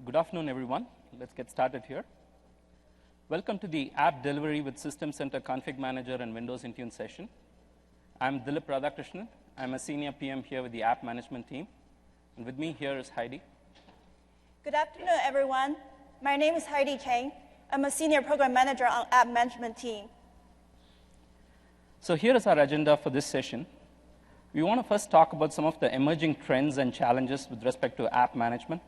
Good afternoon, everyone. Let's get started here. Welcome to the App Delivery with System Center Config Manager and Windows Intune session. I'm Dilip Radhakrishnan. I'm a senior PM here with the App Management team. And with me here is Heidi. Good afternoon, everyone. My name is Heidi Chang. I'm a senior program manager on App Management team. So here is our agenda for this session. We want to first talk about some of the emerging trends and challenges with respect to app management,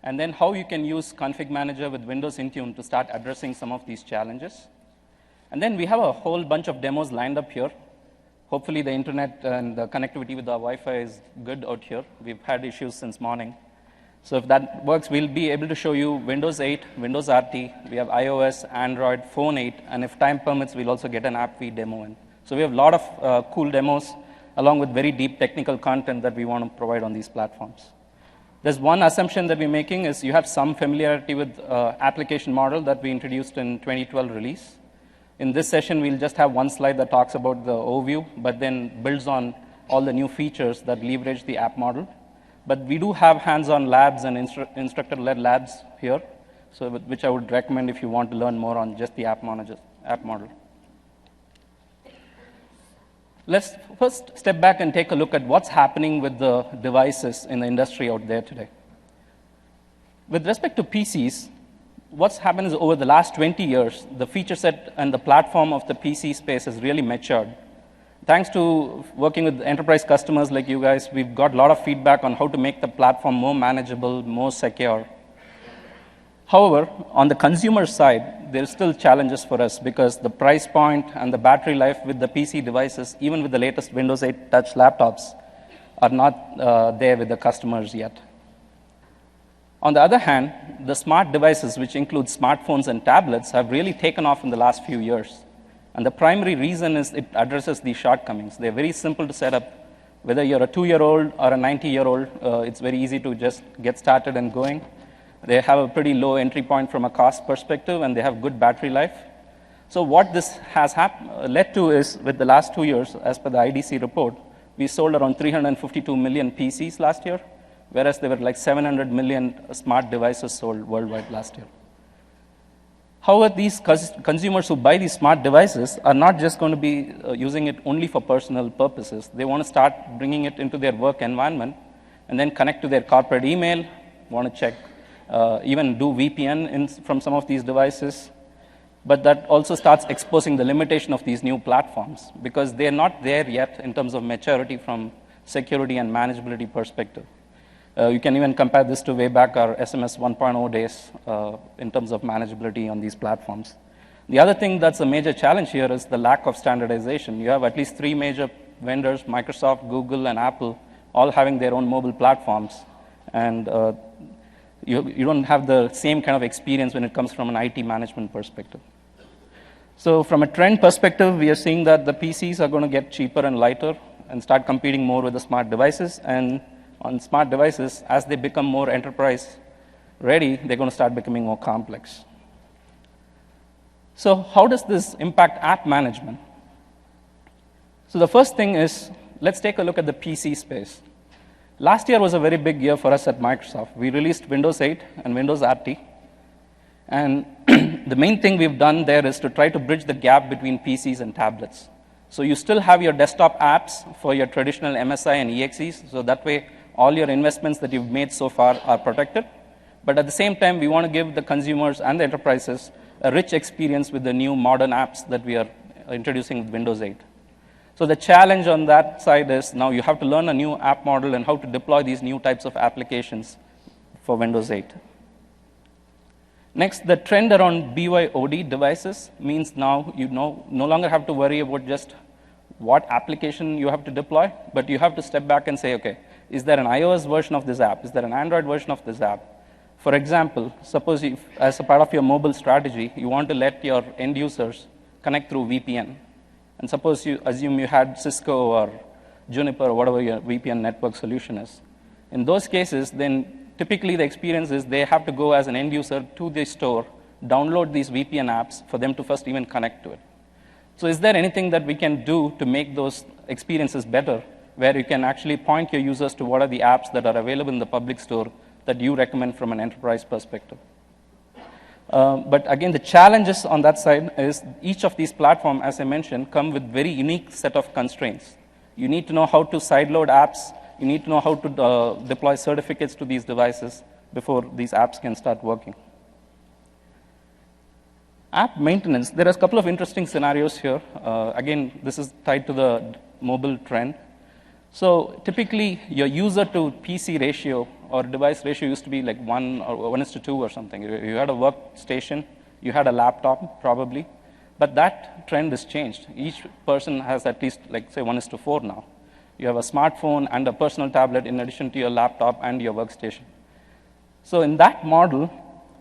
and then how you can use Config Manager with Windows Intune to start addressing some of these challenges. And then we have a whole bunch of demos lined up here. Hopefully the internet and the connectivity with our Wi-Fi is good out here. We've had issues since morning. So if that works, we'll be able to show you Windows 8, Windows RT, we have iOS, Android, Phone 8, and if time permits, we'll also get an AppV demo in. So we have a lot of cool demos, along with very deep technical content that we want to provide on these platforms. There's one assumption that we're making is you have some familiarity with application model that we introduced in 2012 release. In this session, we'll just have one slide that talks about the overview, but then builds on all the new features that leverage the app model. But we do have hands-on labs and instructor-led labs here, so which I would recommend if you want to learn more on just the app model. Let's first step back and take a look at what's happening with the devices in the industry out there today. With respect to PCs, what's happened is over the last 20 years, the feature set and the platform of the PC space has really matured. Thanks to working with enterprise customers like you guys, we've got a lot of feedback on how to make the platform more manageable, more secure. However, on the consumer side, there are still challenges for us because the price point and the battery life with the PC devices, even with the latest Windows 8 touch laptops, are not there with the customers yet. On the other hand, the smart devices, which include smartphones and tablets, have really taken off in the last few years. And the primary reason is it addresses these shortcomings. They're very simple to set up. Whether you're a 2-year-old or a 90-year-old, it's very easy to just get started and going. They have a pretty low entry point from a cost perspective, and they have good battery life. So what this has led to is, with the last 2 years, as per the IDC report, we sold around 352 million PCs last year, whereas there were like 700 million smart devices sold worldwide last year. However, these consumers who buy these smart devices are not just going to be using it only for personal purposes. They want to start bringing it into their work environment and then connect to their corporate email, want to check, even do VPN from some of these devices. But that also starts exposing the limitation of these new platforms because they're not there yet in terms of maturity from security and manageability perspective. You can even compare this to way back our SMS 1.0 days in terms of manageability on these platforms. The other thing that's a major challenge here is the lack of standardization. You have at least 3 major vendors, Microsoft, Google, and Apple, all having their own mobile platforms. And you don't have the same kind of experience when it comes from an IT management perspective. So from a trend perspective, we are seeing that the PCs are going to get cheaper and lighter and start competing more with the smart devices. And on smart devices, as they become more enterprise ready, they're going to start becoming more complex. So how does this impact app management? So the first thing is, let's take a look at the PC space. Last year was a very big year for us at Microsoft. We released Windows 8 and Windows RT. And the main thing we've done there is to try to bridge the gap between PCs and tablets. So you still have your desktop apps for your traditional MSI and EXEs, so that way all your investments that you've made so far are protected. But at the same time, we want to give the consumers and the enterprises a rich experience with the new modern apps that we are introducing with Windows 8. So the challenge on that side is now you have to learn a new app model and how to deploy these new types of applications for Windows 8. Next, the trend around BYOD devices means now you no longer have to worry about just what application you have to deploy, but you have to step back and say, okay, is there an iOS version of this app? Is there an Android version of this app? For example, suppose if, as a part of your mobile strategy, you want to let your end users connect through VPN. And suppose you assume you had Cisco or Juniper or whatever your VPN network solution is. In those cases, then typically the experience is they have to go as an end user to the store, download these VPN apps for them to first even connect to it. So is there anything that we can do to make those experiences better, where you can actually point your users to what are the apps that are available in the public store that you recommend from an enterprise perspective. But again, the challenges on that side is each of these platforms, as I mentioned, come with very unique set of constraints. You need to know how to sideload apps. You need to know how to deploy certificates to these devices before these apps can start working. App maintenance, there are a couple of interesting scenarios here. Again, this is tied to the mobile trend. So typically, your user to PC ratio or device ratio used to be like 1 or 1:2 or something. You had a workstation, you had a laptop probably, but that trend has changed. Each person has at least, like say, 1:4 now. You have a smartphone and a personal tablet in addition to your laptop and your workstation. So in that model,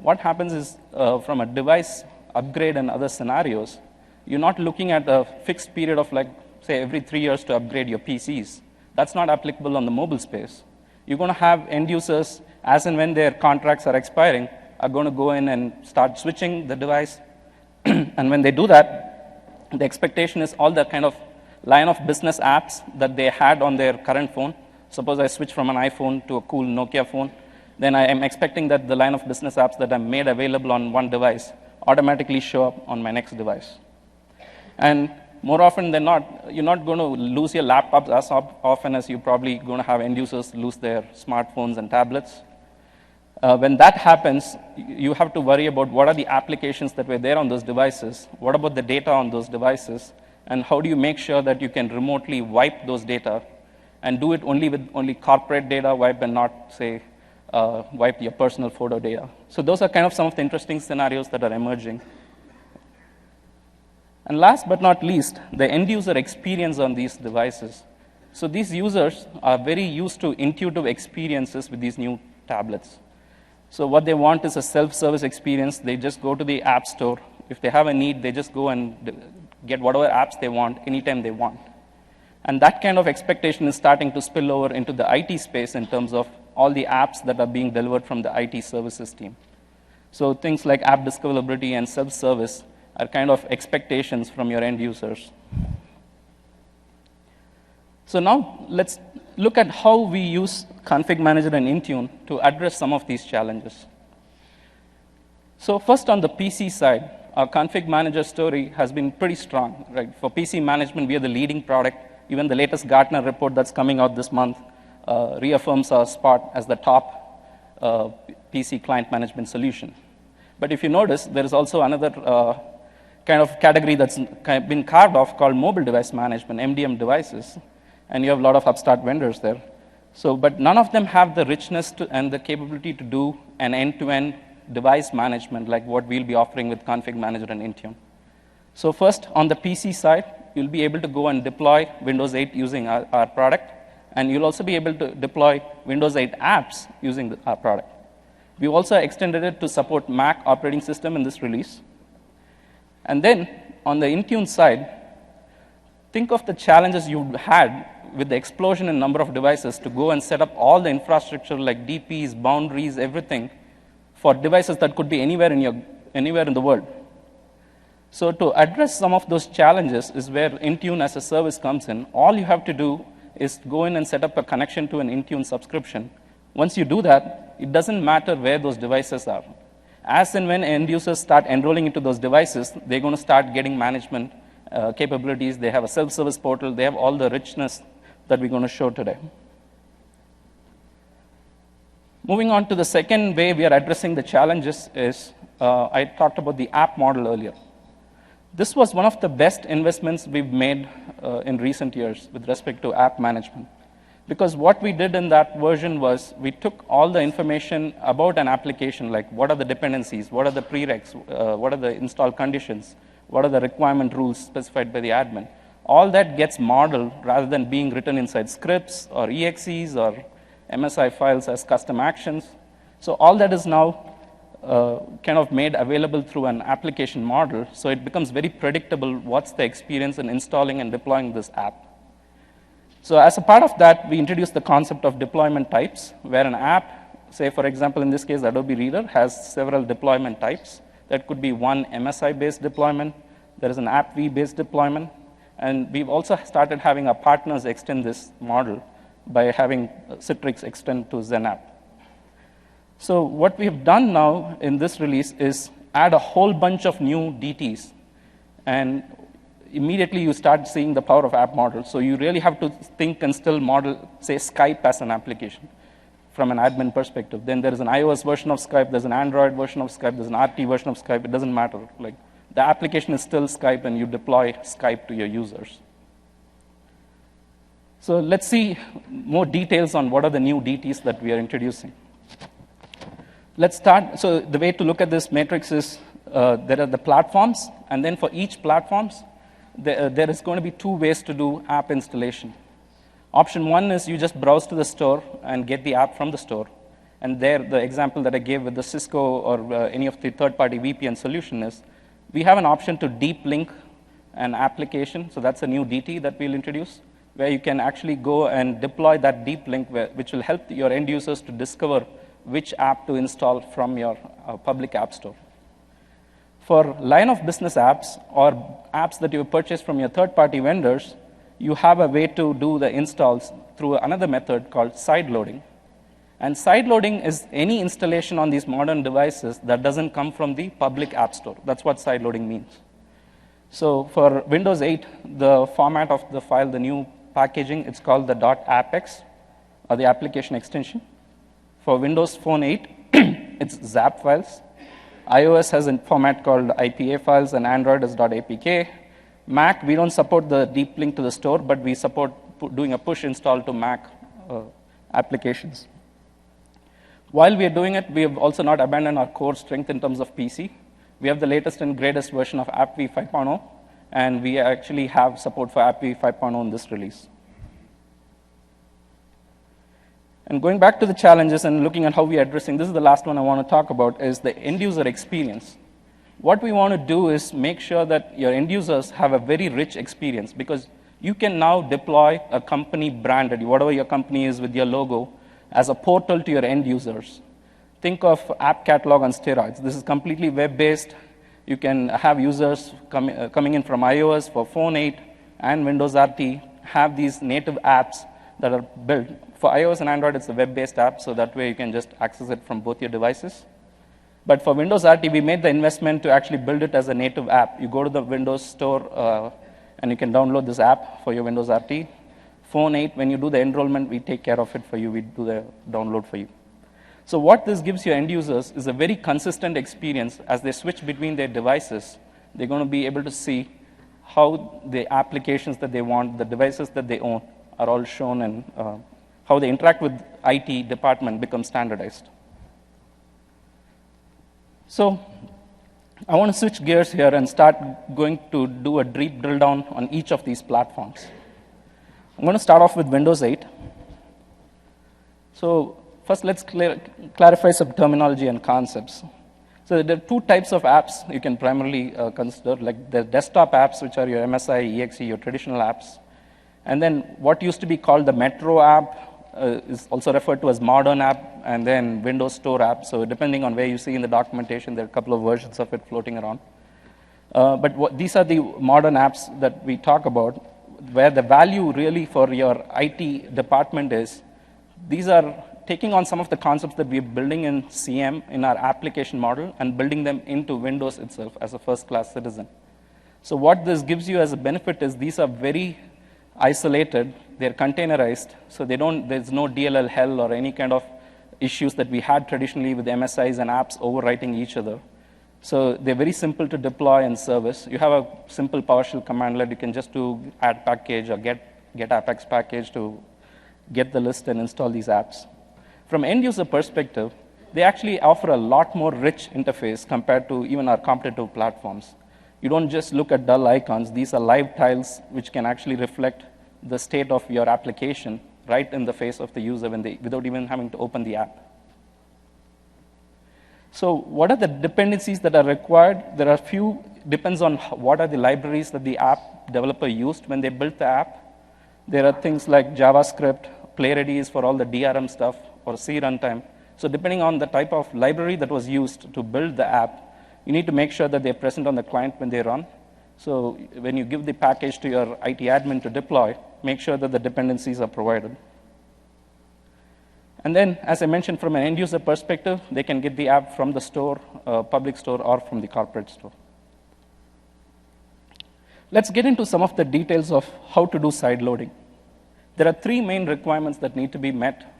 what happens is from a device upgrade and other scenarios, you're not looking at a fixed period of like, say, every 3 years to upgrade your PCs. That's not applicable on the mobile space. You're going to have end users, as and when their contracts are expiring, are going to go in and start switching the device. And when they do that, the expectation is all the kind of line of business apps that they had on their current phone. Suppose I switch from an iPhone to a cool Nokia phone, then I am expecting that the line of business apps that are made available on one device automatically show up on my next device. And more often than not, you're not going to lose your laptops as often as you're probably going to have end users lose their smartphones and tablets. When that happens, you have to worry about what are the applications that were there on those devices, what about the data on those devices, and how do you make sure that you can remotely wipe those data and do it only with only corporate data wipe and not, say, wipe your personal photo data. So those are kind of some of the interesting scenarios that are emerging. And last but not least, the end user experience on these devices. So these users are very used to intuitive experiences with these new tablets. So what they want is a self-service experience. They just go to the app store. If they have a need, they just go and get whatever apps they want anytime they want. And that kind of expectation is starting to spill over into the IT space in terms of all the apps that are being delivered from the IT services team. So things like app discoverability and self-service are kind of expectations from your end users. So now let's look at how we use Config Manager and Intune to address some of these challenges. So first on the PC side, our Config Manager story has been pretty strong. Right? For PC management, we are the leading product. Even the latest Gartner report that's coming out this month reaffirms our spot as the top PC client management solution. But if you notice, there is also another kind of category that's been carved off called mobile device management, MDM devices. And you have a lot of upstart vendors there. So, but none of them have the richness and the capability to do an end-to-end device management like what we'll be offering with Config Manager and Intune. So first, on the PC side, you'll be able to go and deploy Windows 8 using our product. And you'll also be able to deploy Windows 8 apps using our product. We've also extended it to support Mac operating system in this release. And then, on the Intune side, think of the challenges you've had with the explosion in number of devices to go and set up all the infrastructure like DPs, boundaries, everything for devices that could be anywhere in the world. So to address some of those challenges is where Intune as a service comes in. All you have to do is go in and set up a connection to an Intune subscription. Once you do that, it doesn't matter where those devices are. As and when end users start enrolling into those devices, they're going to start getting management capabilities. They have a self-service portal. They have all the richness that we're going to show today. Moving on to the second way we are addressing the challenges is, I talked about the app model earlier. This was one of the best investments we've made in recent years with respect to app management. Because what we did in that version was we took all the information about an application, like what are the dependencies, what are the prereqs, what are the install conditions, what are the requirement rules specified by the admin. All that gets modeled rather than being written inside scripts or EXEs or MSI files as custom actions. So all that is now kind of made available through an application model, so it becomes very predictable what's the experience in installing and deploying this app. So as a part of that, we introduced the concept of deployment types, where an app, say for example in this case Adobe Reader, has several deployment types. That could be one MSI-based deployment, there is an AppV-based deployment, and we've also started having our partners extend this model by having Citrix extend to XenApp. So what we have done now in this release is add a whole bunch of new DTs. And immediately you start seeing the power of app models. So you really have to think and still model, say, Skype as an application from an admin perspective. Then there is an iOS version of Skype, there's an Android version of Skype, there's an RT version of Skype. It doesn't matter. Like, the application is still Skype, and you deploy Skype to your users. So let's see more details on what are the new DTs that we are introducing. Let's start. So the way to look at this matrix is there are the platforms, and then for each platforms, there is going to be two ways to do app installation. Option one is you just browse to the store and get the app from the store. And there, the example that I gave with the Cisco or any of the third-party VPN solution is, we have an option to deep link an application. So that's a new DT that we'll introduce, where you can actually go and deploy that deep link, which will help your end users to discover which app to install from your public app store. For line of business apps or apps that you purchase from your third-party vendors, you have a way to do the installs through another method called side loading. And side loading is any installation on these modern devices that doesn't come from the public app store. That's what side loading means. So for Windows 8, the format of the file, the new packaging, it's called the .appx, or the application extension. For Windows Phone 8, it's ZAP files. iOS has a format called IPA files, and Android is .apk. Mac, we don't support the deep link to the store, but we support doing a push install to Mac applications. While we are doing it, we have also not abandoned our core strength in terms of PC. We have the latest and greatest version of AppV 5.0, and we actually have support for AppV 5.0 in this release. And going back to the challenges and looking at how we are addressing, this is the last one I want to talk about, is the end user experience. What we want to do is make sure that your end users have a very rich experience, because you can now deploy a company branded, whatever your company is with your logo, as a portal to your end users. Think of App Catalog on steroids. This is completely web-based. You can have users coming in from iOS for Phone 8 and Windows RT, have these native apps that are built. For iOS and Android, it's a web-based app, so that way you can just access it from both your devices. But for Windows RT, we made the investment to actually build it as a native app. You go to the Windows Store, and you can download this app for your Windows RT. Phone 8, when you do the enrollment, we take care of it for you. We do the download for you. So what this gives your end users is a very consistent experience. As they switch between their devices, they're going to be able to see how the applications that they want, the devices that they own, are all shown, and how they interact with IT department becomes standardized. So I want to switch gears here and start going to do a deep drill down on each of these platforms. I'm going to start off with Windows 8. So first, let's clarify some terminology and concepts. So there are two types of apps you can primarily consider, like the desktop apps, which are your MSI, EXE, your traditional apps. And then what used to be called the Metro app is also referred to as modern app, and then Windows Store app. So depending on where you see in the documentation, there are a couple of versions of it floating around. But these are the modern apps that we talk about, where the value really for your IT department is, these are taking on some of the concepts that we're building in CM in our application model and building them into Windows itself as a first-class citizen. So what this gives you as a benefit is these are very isolated, they're containerized, so there's no DLL hell or any kind of issues that we had traditionally with MSIs and apps overwriting each other. So they're very simple to deploy and service. You have a simple PowerShell command that you can just do add package or get AppX package to get the list and install these apps. From end user perspective, they actually offer a lot more rich interface compared to even our competitive platforms. You don't just look at dull icons. These are live tiles which can actually reflect the state of your application right in the face of the user without even having to open the app. So what are the dependencies that are required? There are a few, depends on what are the libraries that the app developer used when they built the app. There are things like JavaScript, PlayReady is for all the DRM stuff, or C runtime. So depending on the type of library that was used to build the app, you need to make sure that they're present on the client when they run. So when you give the package to your IT admin to deploy, make sure that the dependencies are provided. And then, as I mentioned, from an end user perspective, they can get the app from the store, public store, or from the corporate store. Let's get into some of the details of how to do side loading. There are three main requirements that need to be met.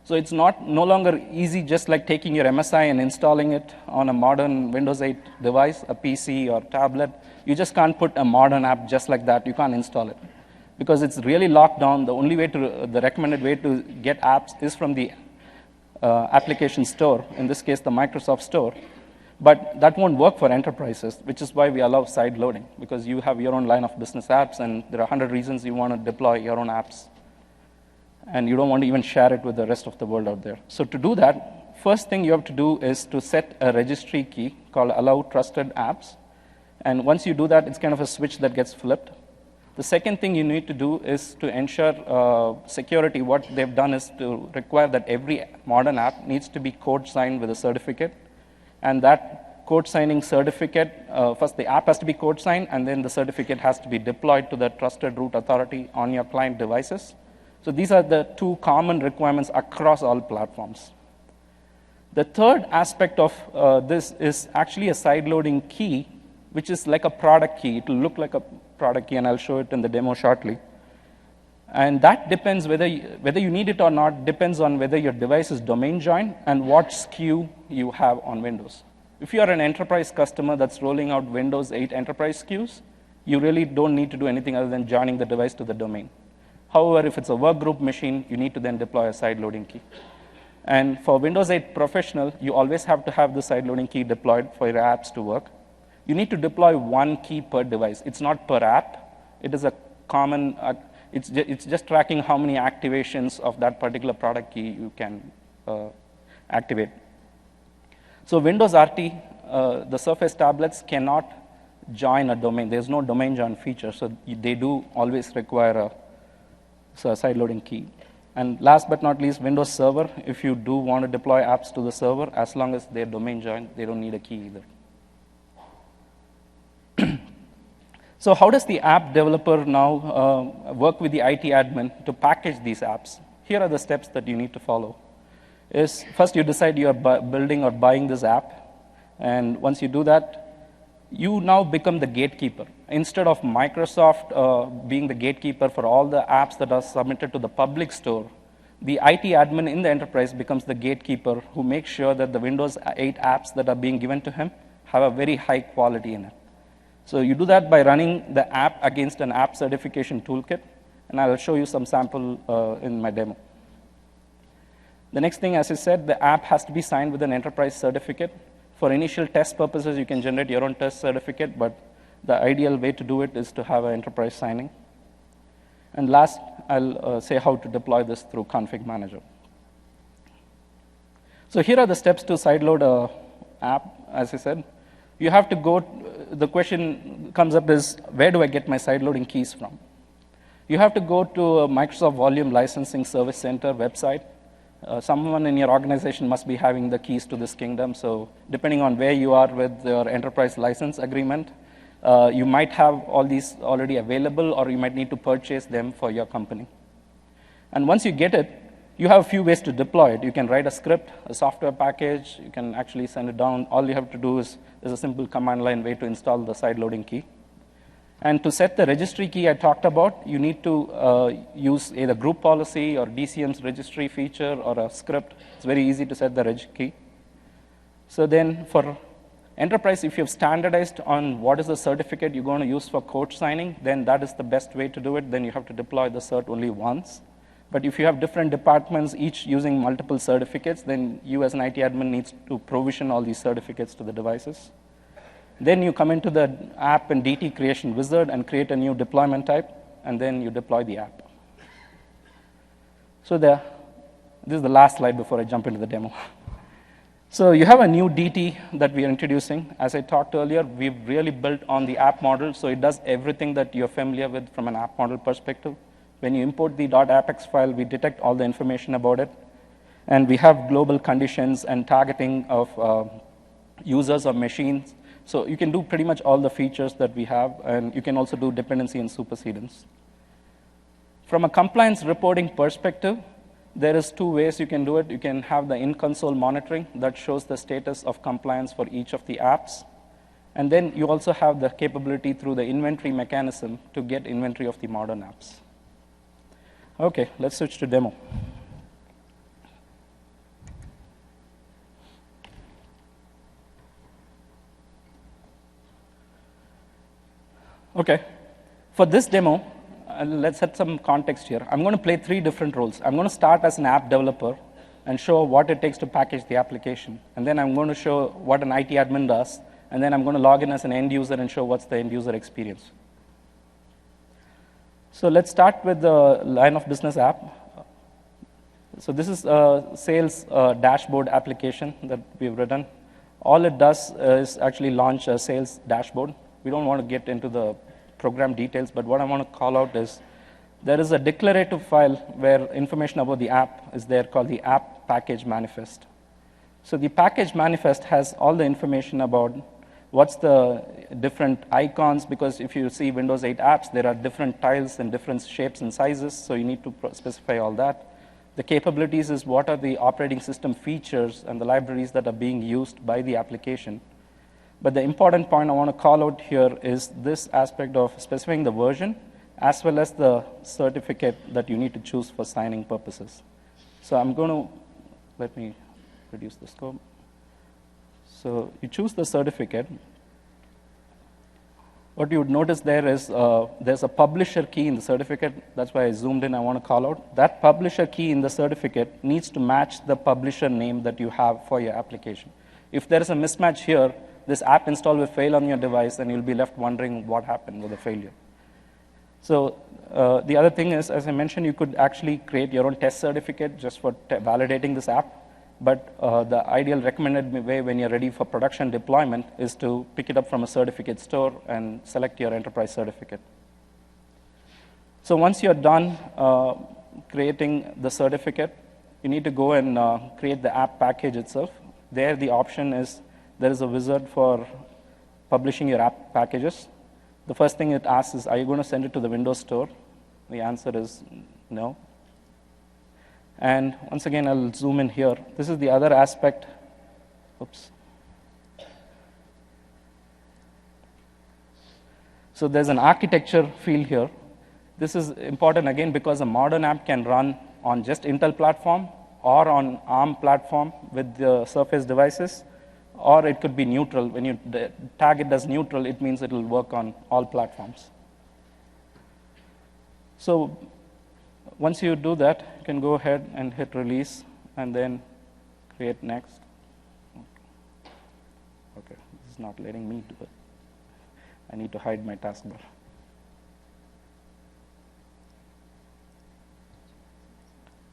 So it's no longer easy just like taking your MSI and installing it on a modern Windows 8 device, a PC or tablet. You just can't put a modern app just like that. You can't install it because it's really locked down. The only way the recommended way to get apps is from the application store, in this case, the Microsoft Store. But that won't work for enterprises, which is why we allow side loading, because you have your own line of business apps, and there are 100 reasons you want to deploy your own apps. And you don't want to even share it with the rest of the world out there. So to do that, first thing you have to do is to set a registry key called allow trusted apps. And once you do that, it's kind of a switch that gets flipped. The second thing you need to do is to ensure security. What they've done is to require that every modern app needs to be code signed with a certificate. And that code signing certificate, first the app has to be code signed, and then the certificate has to be deployed to the trusted root authority on your client devices. So these are the two common requirements across all platforms. The third aspect of this is actually a side-loading key, which is like a product key. It will look like a product key, and I'll show it in the demo shortly. And that depends whether you need it or not, depends on whether your device is domain joined and what SKU you have on Windows. If you are an enterprise customer that's rolling out Windows 8 enterprise SKUs, you really don't need to do anything other than joining the device to the domain. However, if it's a workgroup machine, you need to then deploy a side-loading key. And for Windows 8 Professional, you always have to have the side-loading key deployed for your apps to work. You need to deploy one key per device. It's not per app. It is a common, it's just tracking how many activations of that particular product key you can activate. So Windows RT, the Surface tablets cannot join a domain. There's no domain join feature, so they do always require a side-loading key. And last but not least, Windows Server, if you do want to deploy apps to the server, as long as they're domain joined, they don't need a key either. So how does the app developer now work with the IT admin to package these apps? Here are the steps that you need to follow. Is first you decide you are building or buying this app, and once you do that, you now become the gatekeeper. Instead of Microsoft being the gatekeeper for all the apps that are submitted to the public store, the IT admin in the enterprise becomes the gatekeeper who makes sure that the Windows 8 apps that are being given to him have a very high quality in it. So you do that by running the app against an app certification toolkit, and I will show you some sample in my demo. The next thing, as I said, the app has to be signed with an enterprise certificate. For initial test purposes, you can generate your own test certificate, but the ideal way to do it is to have an enterprise signing. And last, I'll say how to deploy this through Config Manager. So here are the steps to sideload an app, as I said. You have to go, the question comes up is, where do I get my sideloading keys from? You have to go to a Microsoft Volume Licensing Service Center website. Someone in your organization must be having the keys to this kingdom, so depending on where you are with your enterprise license agreement, you might have all these already available, or you might need to purchase them for your company. And once you get it, you have a few ways to deploy it. You can write a script, a software package, you can actually send it down. All you have to do is, there's a simple command line way to install the side-loading key. And to set the registry key I talked about, you need to use either group policy or DCM's registry feature or a script. It's very easy to set the reg key. So then for enterprise, if you've standardized on what is the certificate you're going to use for code signing, then that is the best way to do it. Then you have to deploy the cert only once. But if you have different departments, each using multiple certificates, then you as an IT admin needs to provision all these certificates to the devices. Then you come into the app and DT creation wizard and create a new deployment type, and then you deploy the app. So this is the last slide before I jump into the demo. So you have a new DT that we are introducing. As I talked earlier, we've really built on the app model, so it does everything that you're familiar with from an app model perspective. When you import the .apex file, we detect all the information about it, and we have global conditions and targeting of users or machines. So you can do pretty much all the features that we have, and you can also do dependency and supersedence. From a compliance reporting perspective, There is two ways you can do it. You can have the in-console monitoring that shows the status of compliance for each of the apps. And then you also have the capability through the inventory mechanism to get inventory of the modern apps. OK, let's switch to demo. OK, for this demo, let's set some context here. I'm going to play 3 different roles. I'm going to start as an app developer and show what it takes to package the application. And then I'm going to show what an IT admin does. And then I'm going to log in as an end user and show what's the end user experience. So let's start with the line of business app. So this is a sales dashboard application that we've written. All it does is actually launch a sales dashboard. We don't want to get into the program details, but what I want to call out is there is a declarative file where information about the app is there called the app package manifest. So the package manifest has all the information about what's the different icons, because if you see Windows 8 apps, there are different tiles and different shapes and sizes, so you need to specify all that. The capabilities is what are the operating system features and the libraries that are being used by the application. But the important point I want to call out here is this aspect of specifying the version as well as the certificate that you need to choose for signing purposes. So I'm going to, let me reduce the scope. So you choose the certificate. What you would notice there is there's a publisher key in the certificate. That's why I zoomed in, I want to call out. That publisher key in the certificate needs to match the publisher name that you have for your application. If there is a mismatch here, this app install will fail on your device, and you'll be left wondering what happened with the failure. So the other thing is, as I mentioned, you could actually create your own test certificate just for validating this app. But the ideal recommended way when you're ready for production deployment is to pick it up from a certificate store and select your enterprise certificate. So once you're done creating the certificate, you need to go and create the app package itself. There, the option is there is a wizard for publishing your app packages. The first thing it asks is, are you going to send it to the Windows Store? The answer is no. And once again, I'll zoom in here. This is the other aspect. Oops. So there's an architecture field here. This is important, again, because a modern app can run on just Intel platform or on ARM platform with the Surface devices, or it could be neutral. When you tag it as neutral, it means it will work on all platforms. So once you do that, you can go ahead and hit release and then create next. OK, this is not letting me do it. I need to hide my taskbar.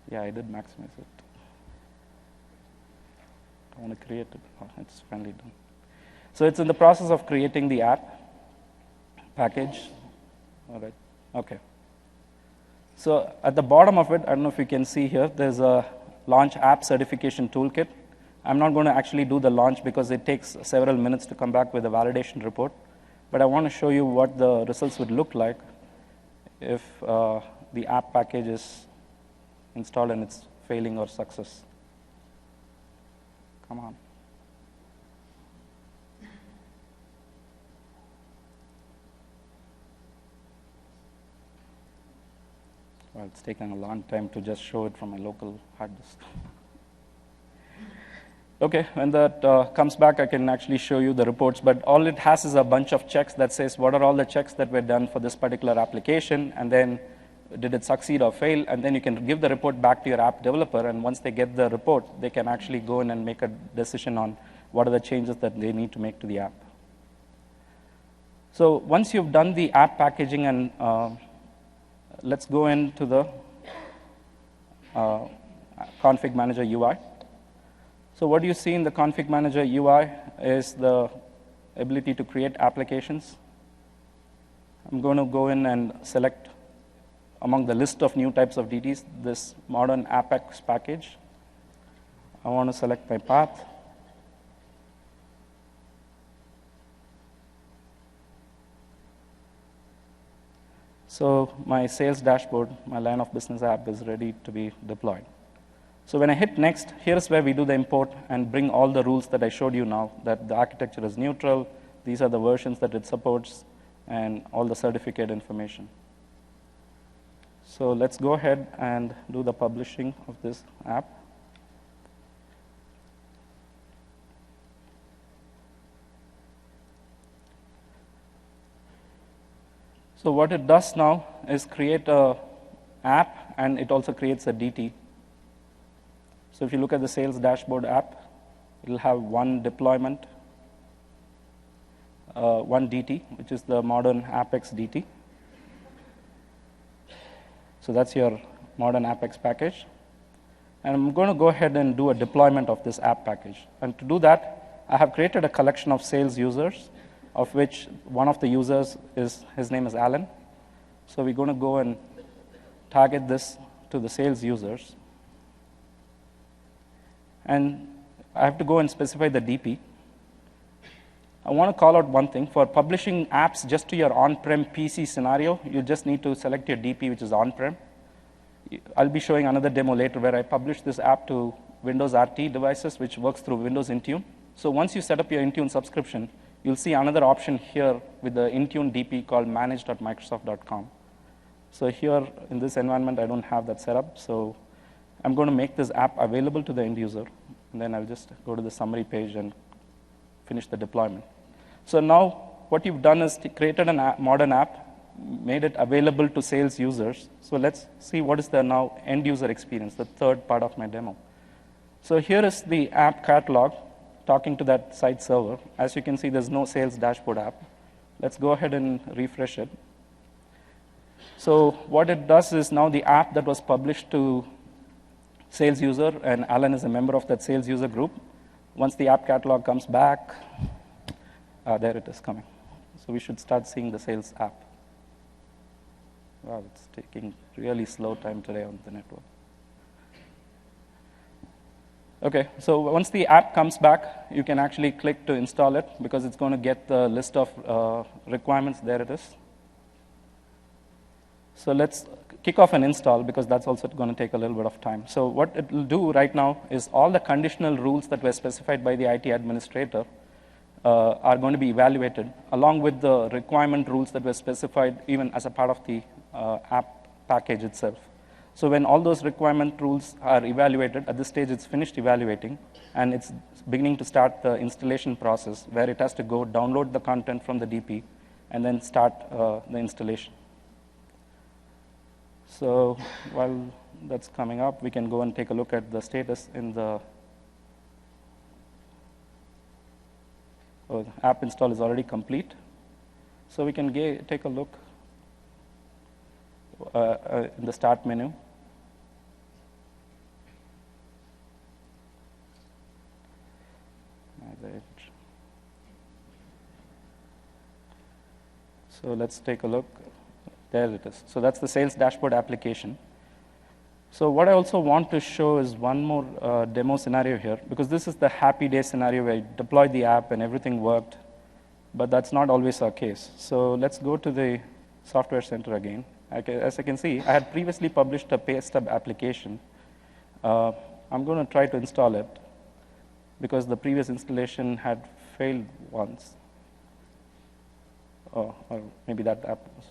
Yeah, I did maximize it. I want to create it. Oh, it's finally done. So it's in the process of creating the app package. All right. OK. So at the bottom of it, I don't know if you can see here, there's a launch app certification toolkit. I'm not going to actually do the launch because it takes several minutes to come back with a validation report. But I want to show you what the results would look like if the app package is installed and it's failing or success. Come on. Well, it's taken a long time to just show it from my local hard disk. OK, when that comes back, I can actually show you the reports. But all it has is a bunch of checks that says, what are all the checks that were done for this particular application? And then, did it succeed or fail? And then you can give the report back to your app developer. And once they get the report, they can actually go in and make a decision on what are the changes that they need to make to the app. So once you've done the app packaging, and let's go into the config manager UI. So what you see in the config manager UI is the ability to create applications. I'm going to go in and select among the list of new types of DTs this modern Apex package. I want to select my path. So my sales dashboard, my line of business app is ready to be deployed. So when I hit next, here's where we do the import and bring all the rules that I showed you now, that the architecture is neutral, these are the versions that it supports, and all the certificate information. So let's go ahead and do the publishing of this app. So what it does now is create an app, and it also creates a DT. So if you look at the sales dashboard app, it'll have one deployment, one DT, which is the modern Apex DT. So that's your modern Apex package. And I'm going to go ahead and do a deployment of this app package. And to do that, I have created a collection of sales users, of which one of the users his name is Alan. So we're going to go and target this to the sales users. And I have to go and specify the DP. I want to call out one thing. For publishing apps just to your on-prem PC scenario, you just need to select your DP, which is on-prem. I'll be showing another demo later where I publish this app to Windows RT devices, which works through Windows Intune. So once you set up your Intune subscription, you'll see another option here with the Intune DP called manage.microsoft.com. So here in this environment, I don't have that set up. So I'm going to make this app available to the end user. And then I'll just go to the summary page and finish the deployment. So now what you've done is created a modern app, made it available to sales users. So let's see what is the now end user experience, the third part of my demo. So here is the app catalog talking to that site server. As you can see, there's no sales dashboard app. Let's go ahead and refresh it. So what it does is now the app that was published to sales user, and Alan is a member of that sales user group. Once the app catalog comes back, there it is coming. So we should start seeing the sales app. Wow, it's taking really slow time today on the network. Okay, so once the app comes back, you can actually click to install it because it's going to get the list of requirements. There it is. So let's kick off an install because that's also going to take a little bit of time. So what it will do right now is all the conditional rules that were specified by the IT administrator are going to be evaluated along with the requirement rules that were specified even as a part of the app package itself. So when all those requirement rules are evaluated, at this stage it's finished evaluating, and it's beginning to start the installation process where it has to go download the content from the DP and then start the installation. So while that's coming up, we can go and take a look at the status in the app install is already complete. So we can take a look in the start menu. So let's take a look. There it is. So that's the sales dashboard application. So what I also want to show is one more demo scenario here, because this is the happy day scenario where you deployed the app and everything worked, but that's not always our case. So let's go to the Software Center again. As you can see, I had previously published a PayStub application. I'm going to try to install it because the previous installation had failed once. Oh, or maybe that app was.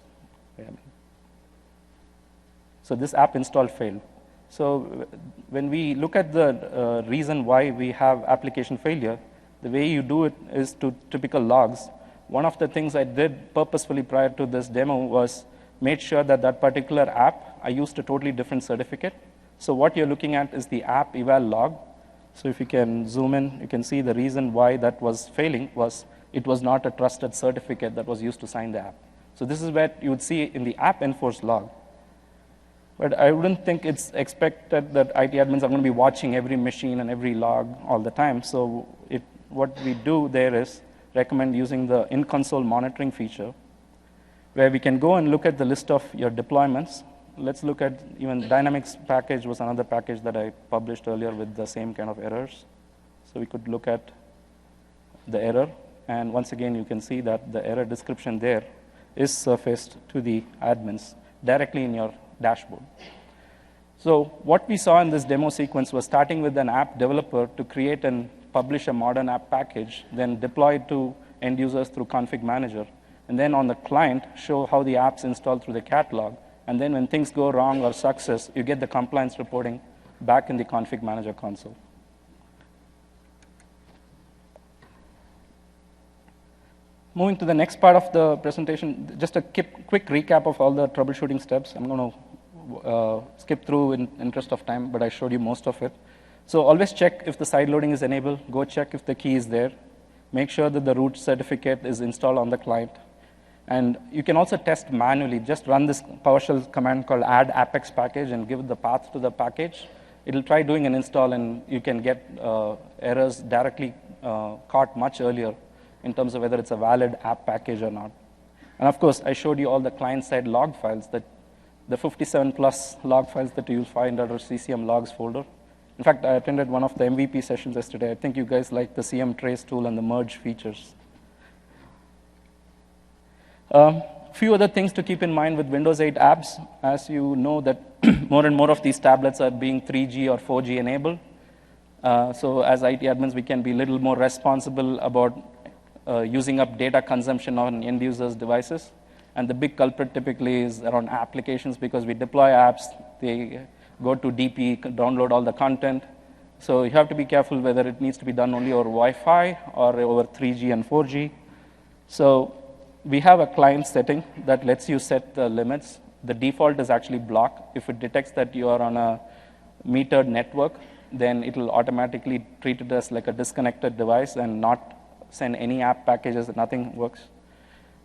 So this app install failed. So when we look at the reason why we have application failure, the way you do it is to typical logs. One of the things I did purposefully prior to this demo was made sure that that particular app, I used a totally different certificate. So what you're looking at is the app eval log. So if you can zoom in, you can see the reason why that was failing was it was not a trusted certificate that was used to sign the app. So this is what you would see in the app enforce log. But I wouldn't think it's expected that IT admins are going to be watching every machine and every log all the time. So what we do there is recommend using the in-console monitoring feature, where we can go and look at the list of your deployments. Let's look at even Dynamics package was another package that I published earlier with the same kind of errors. So we could look at the error. And once again, you can see that the error description there is surfaced to the admins directly in your dashboard. So what we saw in this demo sequence was starting with an app developer to create and publish a modern app package, then deploy it to end users through config manager, and then on the client, show how the app's installed through the catalog. And then when things go wrong or success, you get the compliance reporting back in the config manager console. Moving to the next part of the presentation, just a quick recap of all the troubleshooting steps. I'm going to skip through in interest of time, but I showed you most of it. So always check if the side loading is enabled. Go check if the key is there. Make sure that the root certificate is installed on the client. And you can also test manually. Just run this PowerShell command called add apex package and give it the path to the package. It'll try doing an install, and you can get errors directly caught much earlier in terms of whether it's a valid app package or not. And of course, I showed you all the client-side log files, that the 57+ log files that you'll find under CCM logs folder. In fact, I attended one of the MVP sessions yesterday. I think you guys like the CM trace tool and the merge features. Few other things to keep in mind with Windows 8 apps. As you know that more and more of these tablets are being 3G or 4G enabled. So as IT admins, we can be a little more responsible about using up data consumption on end users' devices. And the big culprit typically is around applications, because we deploy apps, they go to DP, download all the content. So you have to be careful whether it needs to be done only over Wi-Fi or over 3G and 4G. So we have a client setting that lets you set the limits. The default is actually block. If it detects that you are on a metered network, then it will automatically treat it as like a disconnected device and not send any app packages, nothing works.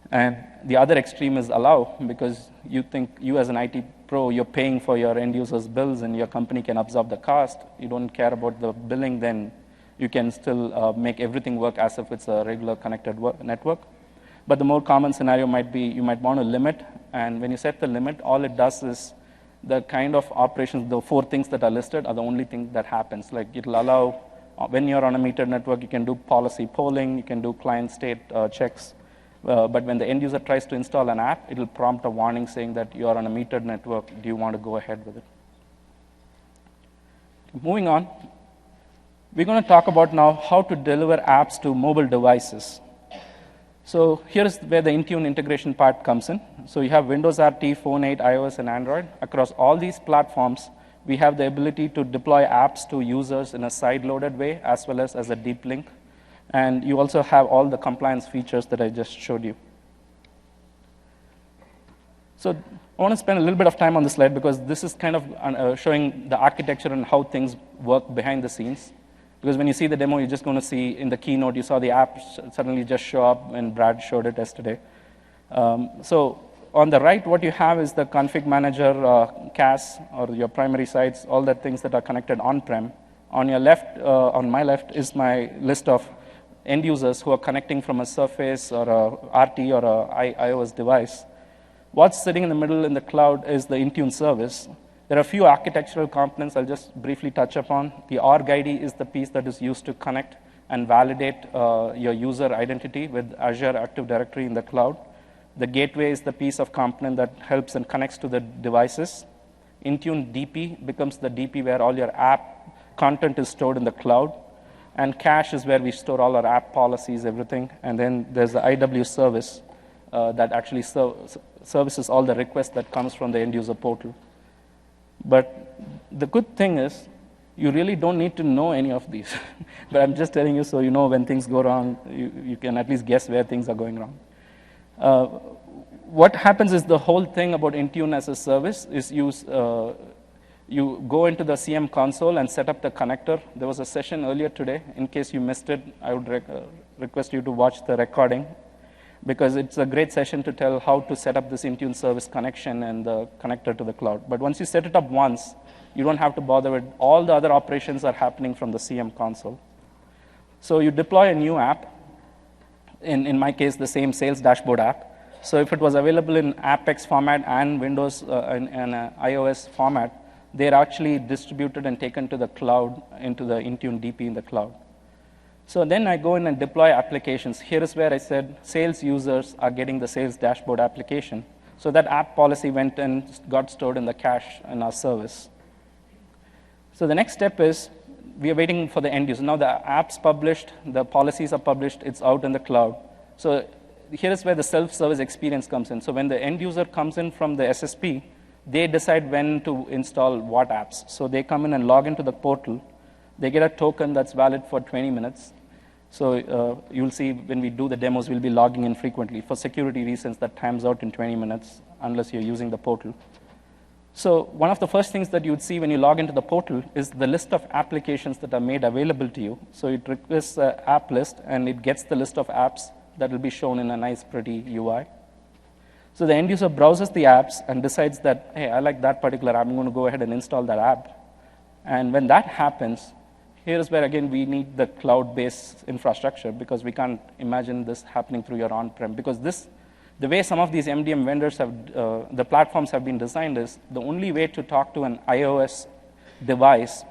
And the other extreme is allow, because you think you as an IT pro, you're paying for your end users' bills and your company can absorb the cost. You don't care about the billing, then you can still make everything work as if it's a regular connected network. But the more common scenario might be you might want to limit, and when you set the limit, all it does is the kind of operations, the 4 things that are listed are the only thing that happens. Like it'll allow, when you're on a metered network, you can do policy polling, you can do client state checks. But when the end user tries to install an app, it'll prompt a warning saying that you are on a metered network. Do you want to go ahead with it? Moving on, we're going to talk about now how to deliver apps to mobile devices. So here's where the Intune integration part comes in. So you have Windows RT, Phone 8, iOS, and Android. Across all these platforms, we have the ability to deploy apps to users in a side-loaded way, as well as a deep link. And you also have all the compliance features that I just showed you. So I want to spend a little bit of time on this slide, because this is kind of showing the architecture and how things work behind the scenes. Because when you see the demo, you're just going to see in the keynote, you saw the app suddenly just show up, and Brad showed it yesterday. So on the right, what you have is the config manager CAS, or your primary sites, all the things that are connected on-prem. On your left, on my left, is my list of end users who are connecting from a Surface or a RT or a iOS device. What's sitting in the middle in the cloud is the Intune service. There are a few architectural components I'll just briefly touch upon. The org ID is the piece that is used to connect and validate your user identity with Azure Active Directory in the cloud. The gateway is the piece of component that helps and connects to the devices. Intune DP becomes the DP where all your app content is stored in the cloud. And cache is where we store all our app policies, everything. And then there's the IW service that actually services all the requests that comes from the end user portal. But the good thing is, you really don't need to know any of these. But I'm just telling you so you know when things go wrong, you can at least guess where things are going wrong. What happens is the whole thing about Intune as a service is you go into the CM console and set up the connector. There was a session earlier today. In case you missed it, I would request you to watch the recording, because it's a great session to tell how to set up this Intune service connection and the connector to the cloud. But once you set it up once, you don't have to bother with all the other operations are happening from the CM console. So you deploy a new app, in my case, the same sales dashboard app. So if it was available in Apex format and Windows and iOS format, they're actually distributed and taken to the cloud, into the Intune DP in the cloud. So then I go in and deploy applications. Here is where I said sales users are getting the sales dashboard application. So that app policy went and got stored in the cache in our service. So the next step is we are waiting for the end user. Now the app's published, the policies are published, it's out in the cloud. So here is where the self-service experience comes in. So when the end user comes in from the SSP, they decide when to install what apps. So they come in and log into the portal. They get a token that's valid for 20 minutes. So you'll see when we do the demos, we'll be logging in frequently. For security reasons, that times out in 20 minutes unless you're using the portal. So one of the first things that you would see when you log into the portal is the list of applications that are made available to you. So it requests an app list, and it gets the list of apps that will be shown in a nice, pretty UI. So the end user browses the apps and decides that, hey, I like that particular app. I'm going to go ahead and install that app. And when that happens, here's where, again, we need the cloud-based infrastructure, because we can't imagine this happening through your on-prem. Because the way some of these MDM vendors the platforms have been designed is the only way to talk to an iOS device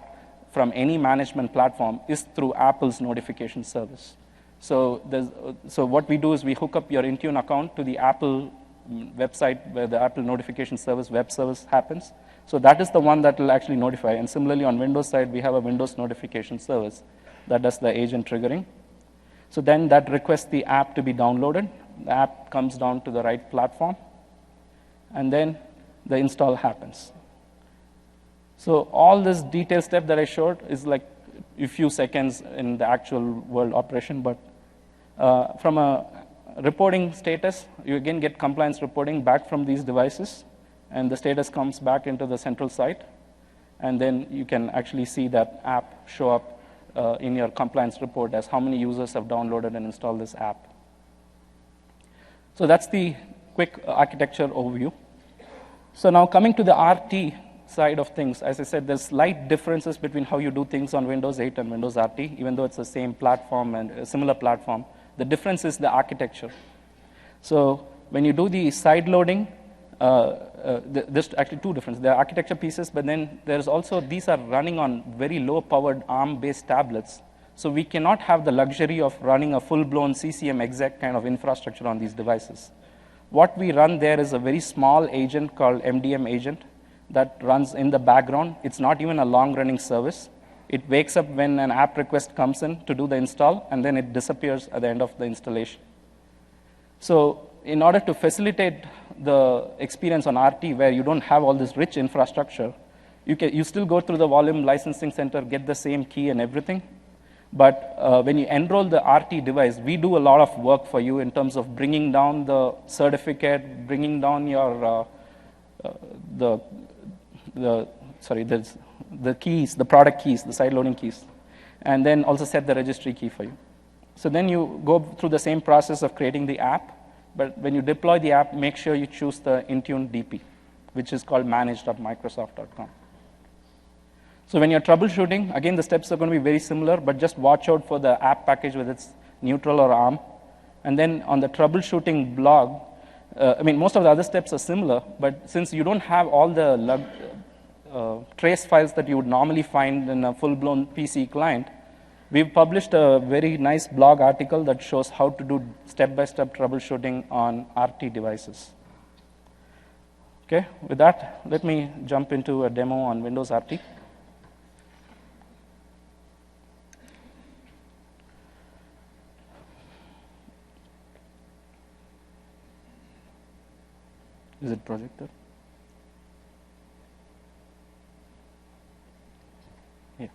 from any management platform is through Apple's notification service. So what we do is we hook up your Intune account to the Apple website where the Apple notification service, web service happens. So that is the one that will actually notify. And similarly, on Windows side, we have a Windows notification service that does the agent triggering. So then that requests the app to be downloaded. The app comes down to the right platform, and then the install happens. So all this detailed step that I showed is like a few seconds in the actual world operation, but from a reporting status, you again get compliance reporting back from these devices, and the status comes back into the central site, and then you can actually see that app show up in your compliance report as how many users have downloaded and installed this app. So that's the quick architecture overview. So now coming to the RT side of things, as I said, there's slight differences between how you do things on Windows 8 and Windows RT, even though it's the same platform and a similar platform. The difference is the architecture. So when you do the side loading, there's actually two differences. There are architecture pieces, but then there's also, these are running on very low-powered ARM-based tablets. So we cannot have the luxury of running a full-blown CCM exec kind of infrastructure on these devices. What we run there is a very small agent called MDM agent that runs in the background. It's not even a long-running service. It wakes up when an app request comes in to do the install, and then it disappears at the end of the installation. So in order to facilitate the experience on RT where you don't have all this rich infrastructure, you still go through the volume licensing center, get the same key and everything. But when you enroll the RT device, we do a lot of work for you in terms of bringing down the certificate, bringing down your the keys, the product keys, the side loading keys, and then also set the registry key for you. So then you go through the same process of creating the app, but when you deploy the app, make sure you choose the Intune DP, which is called manage.microsoft.com. So when you're troubleshooting, again, the steps are going to be very similar, but just watch out for the app package whether it's neutral or ARM. And then on the troubleshooting blog, most of the other steps are similar, but since you don't have all the trace files that you would normally find in a full-blown PC client, we've published a very nice blog article that shows how to do step-by-step troubleshooting on RT devices. Okay, with that, let me jump into a demo on Windows RT. Is it projected? Yeah.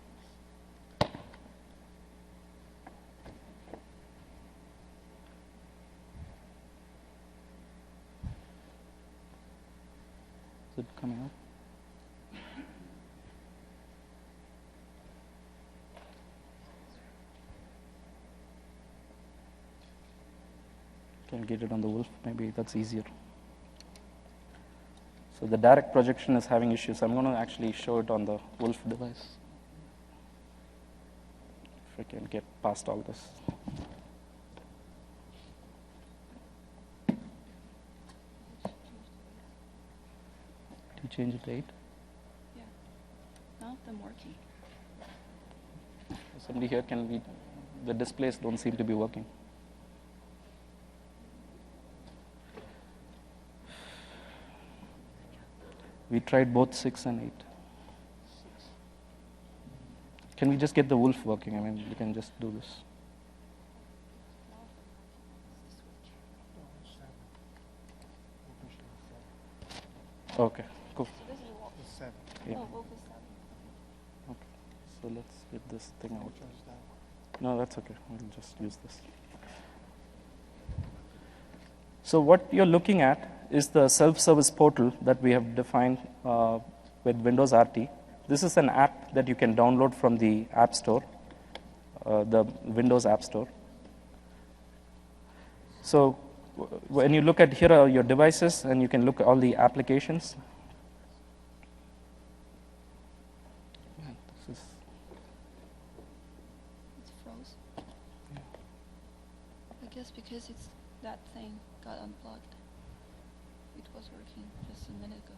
Is it coming up? Can I get it on the wolf? Maybe that's easier. So the direct projection is having issues. I'm going to actually show it on the wolf device. If I can get past all this. Did you change it to 8? Yeah. None of them working. Somebody here can read. The displays don't seem to be working. We tried both 6 and 8. Can we just get the wolf working? I mean, we can just do this. Okay, cool. So this is wolf. Yeah. Oh, wolf is 7. Okay, so let's get this thing out. No, that's okay. We'll just use this. So what you're looking at is the self-service portal that we have defined with Windows RT. This is an app that you can download from the App Store, the Windows App Store. So when you look at here are your devices, and you can look at all the applications. This is It's froze. I guess because it's that thing got unplugged. It was working just a minute ago.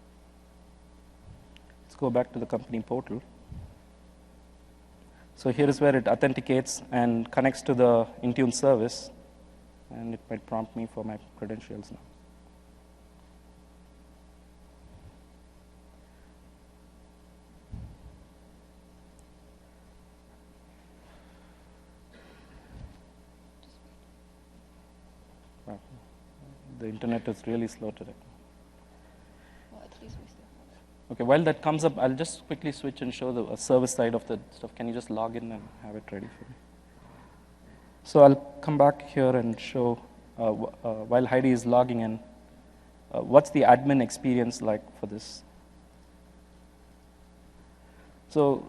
Let's go back to the company portal. So here is where it authenticates and connects to the Intune service, and it might prompt me for my credentials now. Wow. The internet is really slow today. Well, at least we still have it. Okay, while that comes up, I'll just quickly switch and show the service side of the stuff. Can you just log in and have it ready for me? So I'll come back here and show, while Heidi is logging in, what's the admin experience like for this. So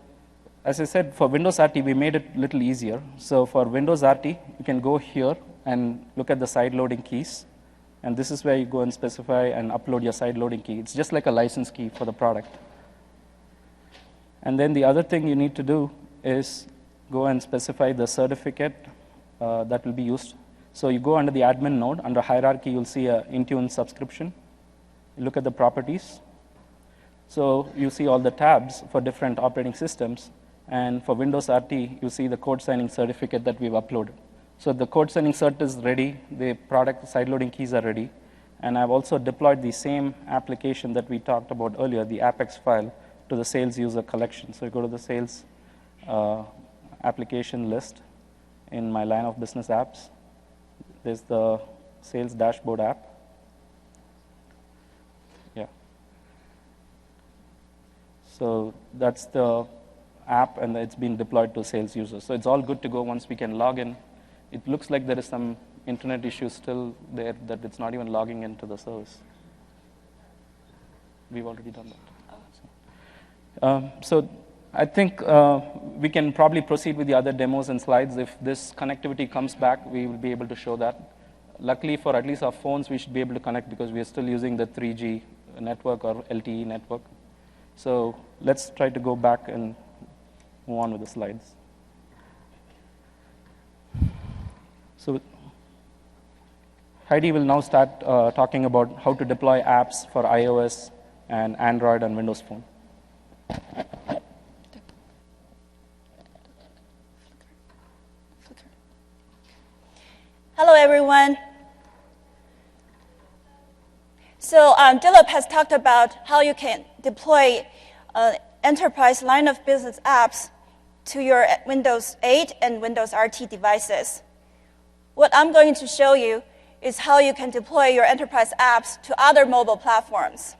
as I said, for Windows RT, we made it a little easier. So for Windows RT, you can go here and look at the side loading keys. And this is where you go and specify and upload your side loading key. It's just like a license key for the product. And then the other thing you need to do is go and specify the certificate that will be used. So you go under the admin node, under hierarchy, you'll see a Intune subscription. You look at the properties. So you see all the tabs for different operating systems. And for Windows RT, you see the code signing certificate that we've uploaded. So the code signing cert is ready, the product side loading keys are ready, and I've also deployed the same application that we talked about earlier, the Apex file, to the sales user collection. So you go to the sales application list in my line of business apps. There's the sales dashboard app. Yeah. So that's the app, and it's been deployed to sales users. So it's all good to go once we can log in. It looks like there is some internet issue still there, that it's not even logging into the service. We've already done that. So I think we can probably proceed with the other demos and slides. If this connectivity comes back, we will be able to show that. Luckily, for at least our phones, we should be able to connect because we are still using the 3G network or LTE network. So let's try to go back and move on with the slides. So Heidi will now start talking about how to deploy apps for iOS and Android and Windows Phone. Hello, everyone. So Dilip has talked about how you can deploy enterprise line of business apps to your Windows 8 and Windows RT devices. What I'm going to show you is how you can deploy your enterprise apps to other mobile platforms.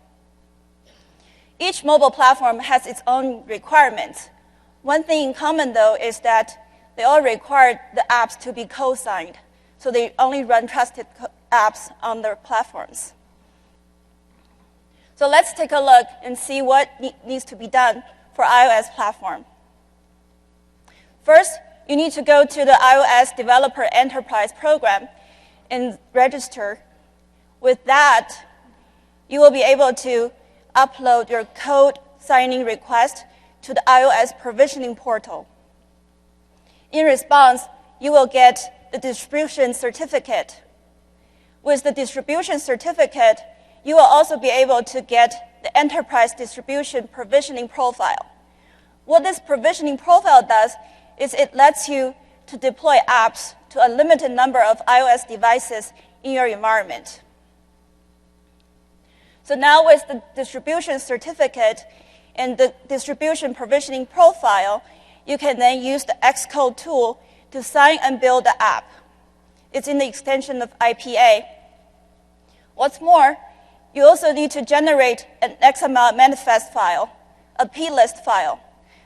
Each mobile platform has its own requirements. One thing in common, though, is that they all require the apps to be co-signed. So they only run trusted apps on their platforms. So let's take a look and see what needs to be done for iOS platform. First, you need to go to the iOS Developer Enterprise Program and register. With that, you will be able to upload your code signing request to the iOS provisioning portal. In response, you will get the distribution certificate. With the distribution certificate, you will also be able to get the enterprise distribution provisioning profile. What this provisioning profile does is it lets you to deploy apps to a limited number of iOS devices in your environment. So now with the distribution certificate and the distribution provisioning profile, you can then use the Xcode tool to sign and build the app. It's in the extension of IPA. What's more, you also need to generate an XML manifest file, a plist file.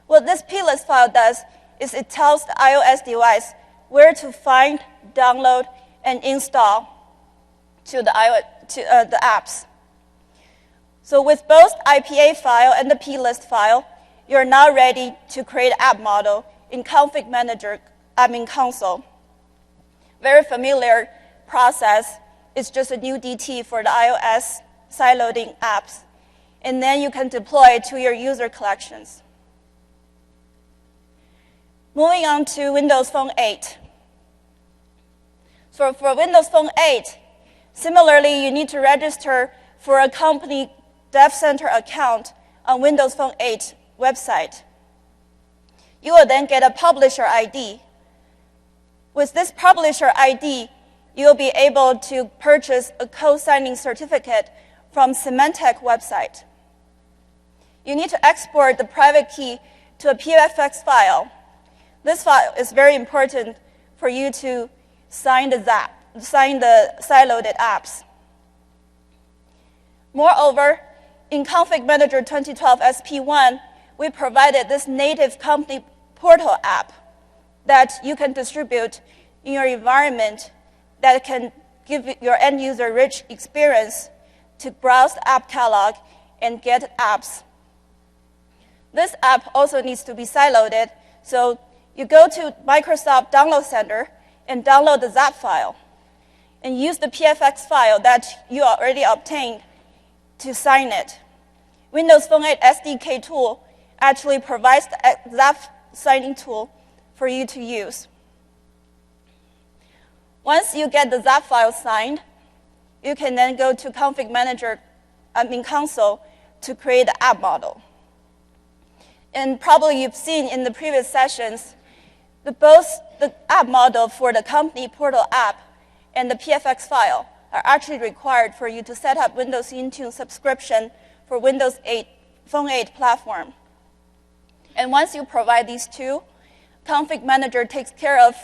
What this plist file does is it tells the iOS device where to find, download, and install to the apps. So with both IPA file and the plist file, you're now ready to create an app model in Config Manager admin console. Very familiar process. It's just a new DT for the iOS sideloading apps. And then you can deploy it to your user collections. Moving on to Windows Phone 8. So for Windows Phone 8, similarly, you need to register for a company Dev Center account on Windows Phone 8 website. You will then get a publisher ID. With this publisher ID, you'll be able to purchase a co-signing certificate from Symantec website. You need to export the private key to a PFX file. This file is very important for you to sign the sideloaded apps. Moreover, in Config Manager 2012 SP1, we provided this native company portal app that you can distribute in your environment that can give your end user rich experience to browse the app catalog and get apps. This app also needs to be sideloaded, so you go to Microsoft Download Center and download the ZAP file and use the PFX file that you already obtained to sign it. Windows Phone 8 SDK tool actually provides the ZAP signing tool for you to use. Once you get the ZAP file signed, you can then go to Config Manager admin console to create the app model. And probably you've seen in the previous sessions, both the app model for the company portal app and the PFX file are actually required for you to set up Windows Intune subscription for Windows 8 Phone 8 platform. And once you provide these two, Config Manager takes care of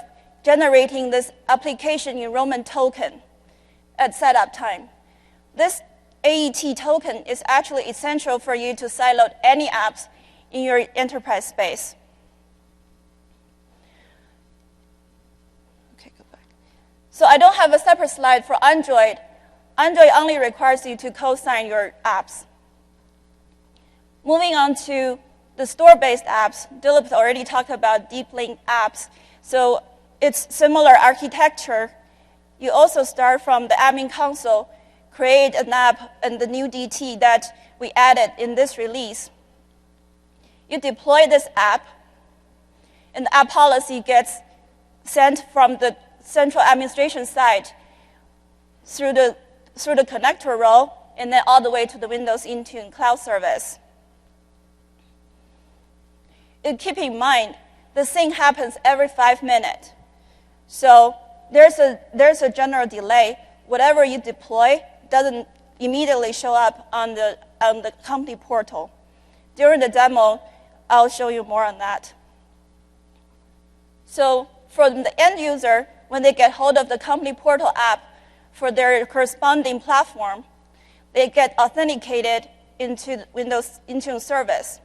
generating this application enrollment token at setup time. This AET token is actually essential for you to sideload any apps in your enterprise space. Okay, go back. So I don't have a separate slide for Android. Android only requires you to co-sign your apps. Moving on to the store-based apps, Dilip already talked about deep link apps. So it's similar architecture. You also start from the admin console, create an app and the new DT that we added in this release. You deploy this app, and the app policy gets sent from the central administration side through the connector role, and then all the way to the Windows Intune cloud service. And keep in mind, the thing happens every 5 minutes. So there's a general delay. Whatever you deploy doesn't immediately show up on the company portal. During the demo, I'll show you more on that. So for the end user, when they get hold of the company portal app for their corresponding platform, they get authenticated into the Windows Intune service.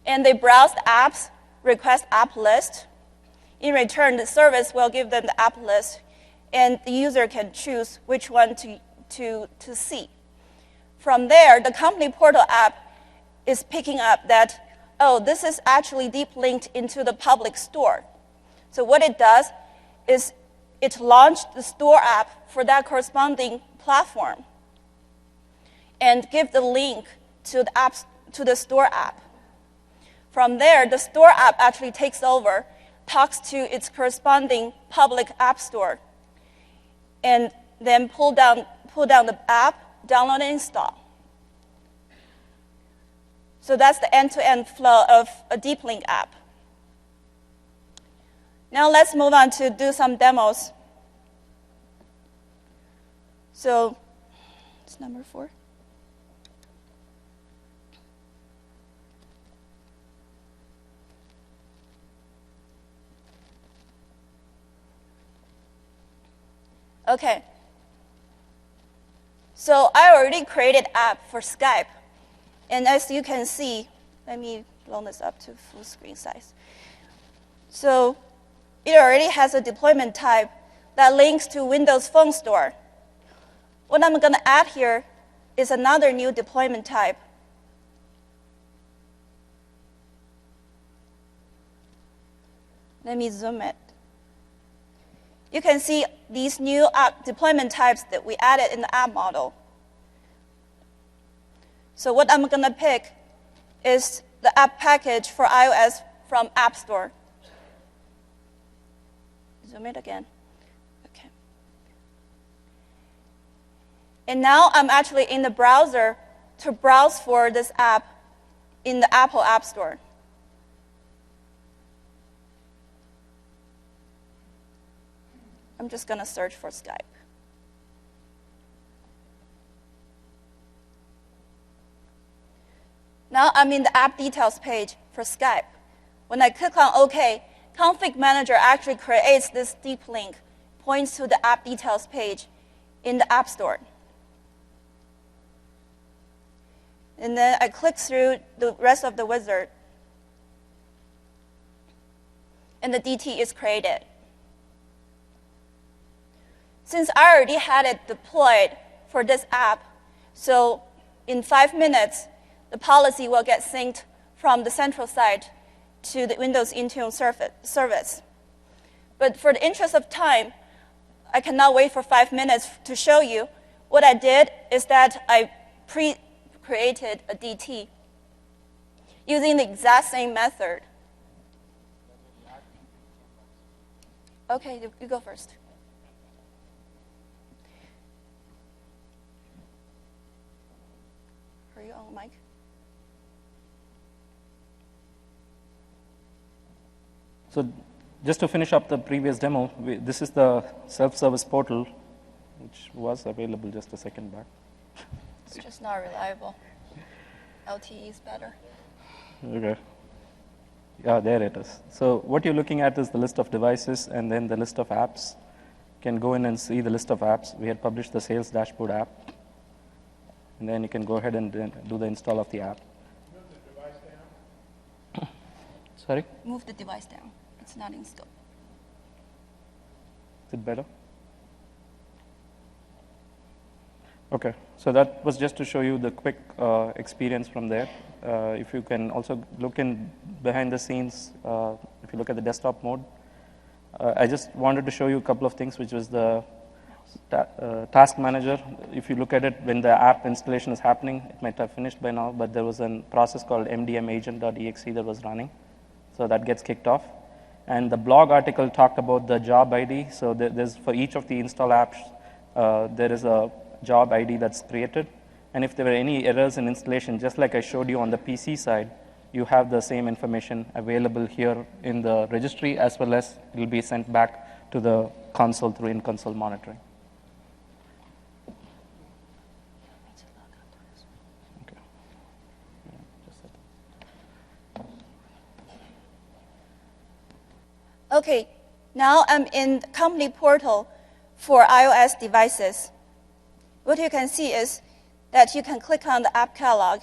And they browse the apps, request app list. In return, the service will give them the app list, and the user can choose which one to see. From there, the company portal app is picking up that, oh, this is actually deep linked into the public store. So what it does is it launched the store app for that corresponding platform and give the link to the store app. From there, the store app actually takes over, talks to its corresponding public app store, and then pull down the app, download and install. So that's the end-to-end flow of a deep link app. Now let's move on to do some demos. So it's number 4. Okay. So I already created app for Skype. And as you can see, let me blow this up to full screen size. So it already has a deployment type that links to Windows Phone Store. What I'm going to add here is another new deployment type. Let me zoom it. You can see these new app deployment types that we added in the app model. So what I'm going to pick is the app package for iOS from App Store. Zoom it again. Okay. And now I'm actually in the browser to browse for this app in the Apple App Store. I'm just going to search for Skype. Now I'm in the app details page for Skype. When I click on OK, Config Manager actually creates this deep link, points to the app details page in the App Store. And then I click through the rest of the wizard, and the DT is created. Since I already had it deployed for this app, so in 5 minutes, the policy will get synced from the central site to the Windows Intune service. But for the interest of time, I cannot wait for 5 minutes to show you. What I did is that I pre-created a DT using the exact same method. Okay, you go first. Are you on mic? So just to finish up the previous demo, this is the self-service portal, which was available just a second back. It's just not reliable. LTE is better. Okay. Yeah, there it is. So what you're looking at is the list of devices and then the list of apps. You can go in and see the list of apps. We had published the sales dashboard app. And then you can go ahead and do the install of the app. Move the device down. Sorry? Move the device down. It's not in scope. Is it better? Okay, so that was just to show you the quick experience from there. If you can also look in behind the scenes, if you look at the desktop mode, I just wanted to show you a couple of things, which was the task manager. If you look at it, when the app installation is happening, it might have finished by now, but there was a process called mdmagent.exe that was running. So that gets kicked off. And the blog article talked about the job ID. So there's, for each of the install apps, there is a job ID that's created. And if there were any errors in installation, just like I showed you on the PC side, you have the same information available here in the registry, as well as it will be sent back to the console through in-console monitoring. Okay. Okay, now I'm in the company portal for iOS devices. What you can see is that you can click on the app catalog,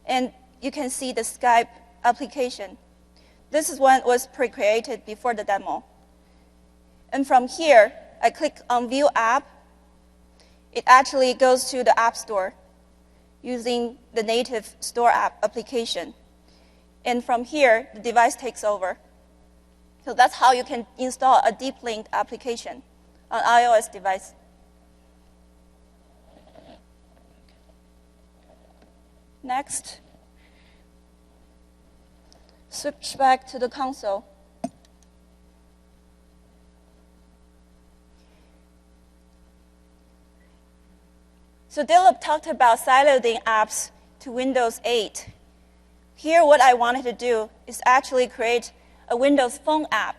and you can see the Skype application. This is one was pre-created before the demo. And from here, I click on View App. It actually goes to the App Store using the native Store app application. And from here, the device takes over. So that's how you can install a deep linked application on iOS device. Next, switch back to the console. So Dilip talked about siloing apps to Windows 8. Here, what I wanted to do is actually create a Windows Phone app.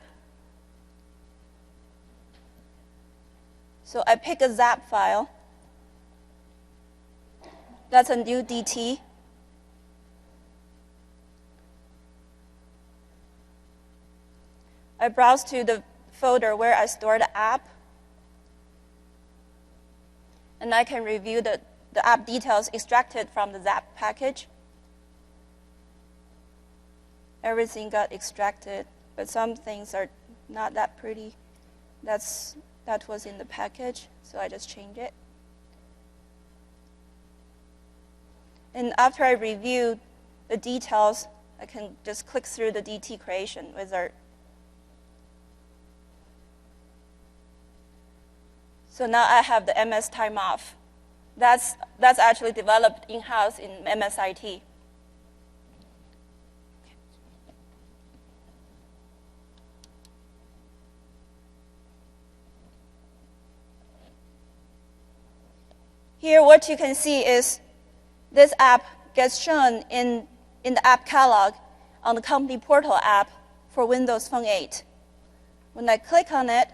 So I pick a ZAP file. That's a new DT. I browse to the folder where I store the app. And I can review the app details extracted from the zap package. Everything got extracted, but some things are not that pretty. That was in the package, so I just changed it. And after I review the details, I can just click through the DT creation wizard. So now I have the MS time off. That's actually developed in-house in MSIT. Here, what you can see is this app gets shown in the app catalog on the company portal app for Windows Phone 8. When I click on it,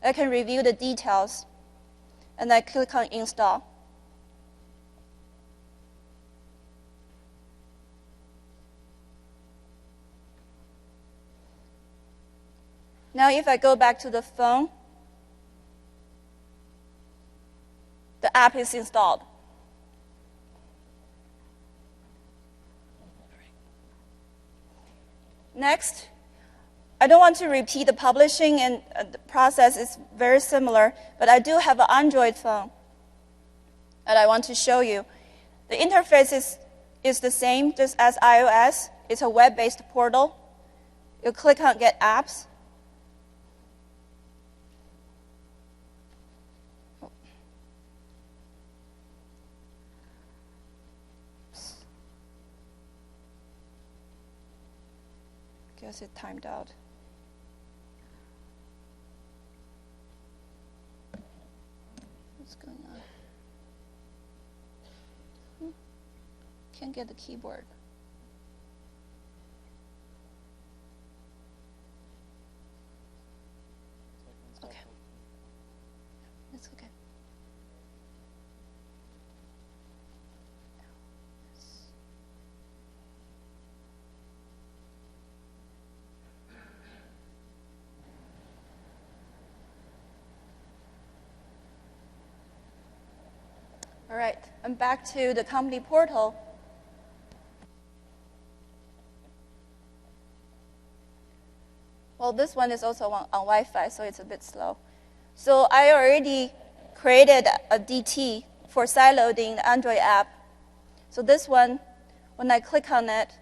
I can review the details, and I click on Install. Now, if I go back to the phone, the app is installed. Next, I don't want to repeat the publishing, and the process is very similar, but I do have an Android phone that I want to show you. The interface is the same, just as iOS. It's a web-based portal. You click on Get Apps. Guess it timed out. What's going on? Can't get the keyboard. Okay. It's okay. All right, I'm back to the company portal. Well, this one is also on Wi-Fi, so it's a bit slow. So I already created a DT for sideloading the Android app. So this one, when I click on it,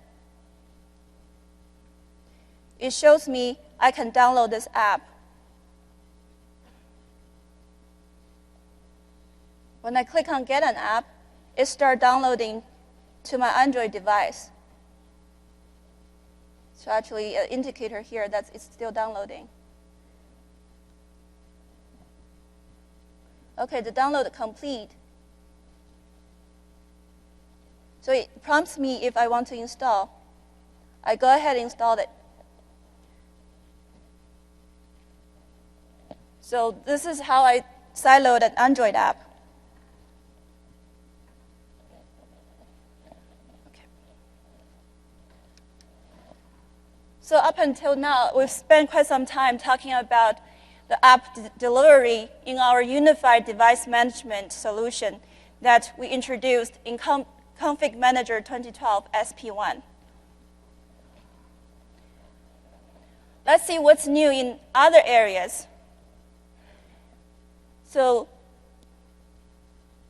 it shows me I can download this app. When I click on Get an App, it starts downloading to my Android device. So actually, an indicator here that it's still downloading. Okay, the download complete. So it prompts me if I want to install. I go ahead and install it. So this is how I sideload an Android app. So up until now, we've spent quite some time talking about the app delivery in our unified device management solution that we introduced in Config Manager 2012 SP1. Let's see what's new in other areas. So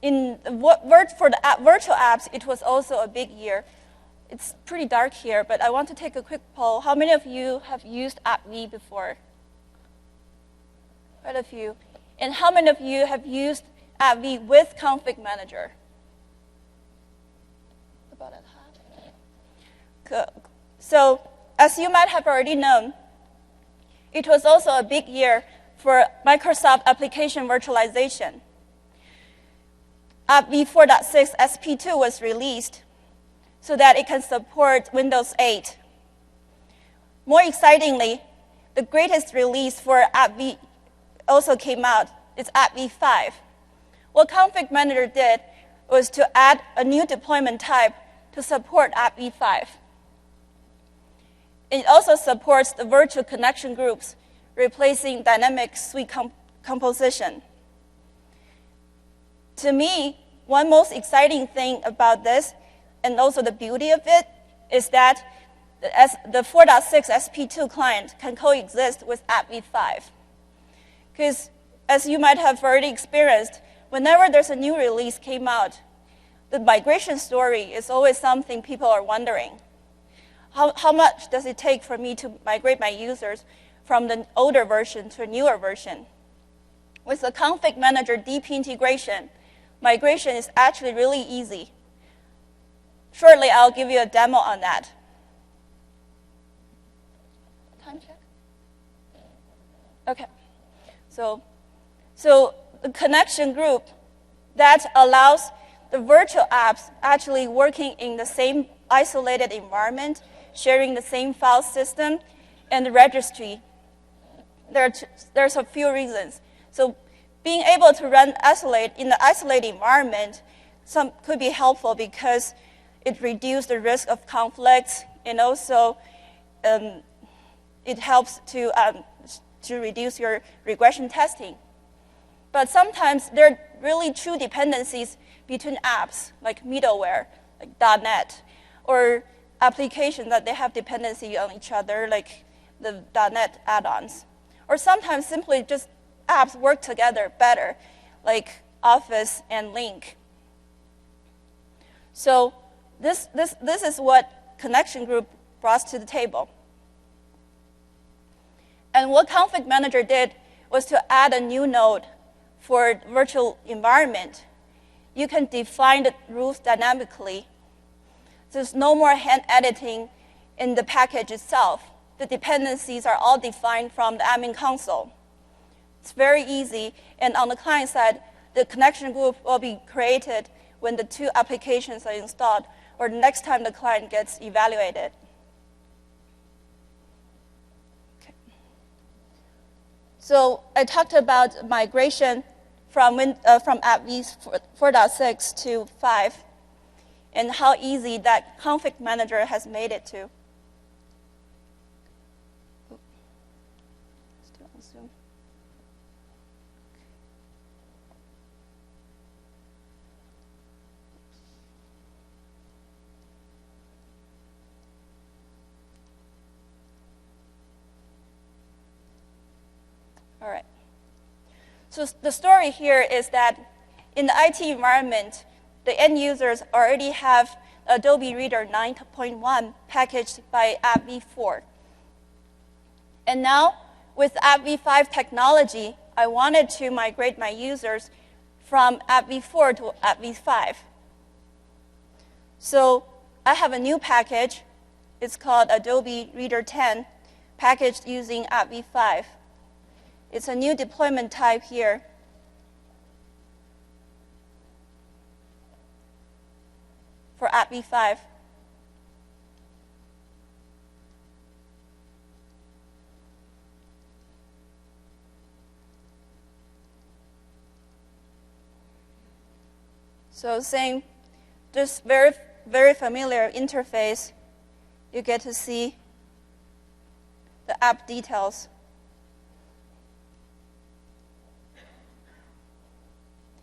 for the virtual apps, it was also a big year. It's pretty dark here, but I want to take a quick poll. How many of you have used AppV before? Quite a few. And how many of you have used AppV with Config Manager? About at half. Good. So, as you might have already known, it was also a big year for Microsoft application virtualization. AppV 4.6 SP2 was released so that it can support Windows 8. More excitingly, the greatest release for AppV also came out. It's AppV 5. What Config Manager did was to add a new deployment type to support AppV 5. It also supports the virtual connection groups, replacing dynamic suite composition. To me, one most exciting thing about this, and also the beauty of it, is that the 4.6 SP2 client can coexist with app v5. Because as you might have already experienced, whenever there's a new release came out, the migration story is always something people are wondering. How much does it take for me to migrate my users from the older version to a newer version? With the config manager deep integration, migration is actually really easy. Shortly, I'll give you a demo on that. Time check? Okay. So the connection group that allows the virtual apps actually working in the same isolated environment, sharing the same file system and the registry. There's a few reasons. So being able to run isolate in the isolated environment could be helpful because it reduces the risk of conflicts, and also it helps to reduce your regression testing. But sometimes there are really true dependencies between apps, like middleware, like .NET, or applications that they have dependency on each other, like the .NET add-ons. Or sometimes simply just apps work together better, like Office and Link. So this is what Connection Group brought to the table. And what Config Manager did was to add a new node for virtual environment. You can define the rules dynamically. There's no more hand editing in the package itself. The dependencies are all defined from the admin console. It's very easy, and on the client side, the connection group will be created when the two applications are installed or the next time the client gets evaluated. Okay. So I talked about migration from app v 4.6 to 5 and how easy that config manager has made it to. Still on Zoom. All right. So the story here is that in the IT environment, the end users already have Adobe Reader 9.1 packaged by app v4. And now, with app v5 technology, I wanted to migrate my users from app v4 to app v5. So I have a new package. It's called Adobe Reader 10, packaged using app v5. It's a new deployment type here. For app v5. So same, just very, very familiar interface. You get to see the app details.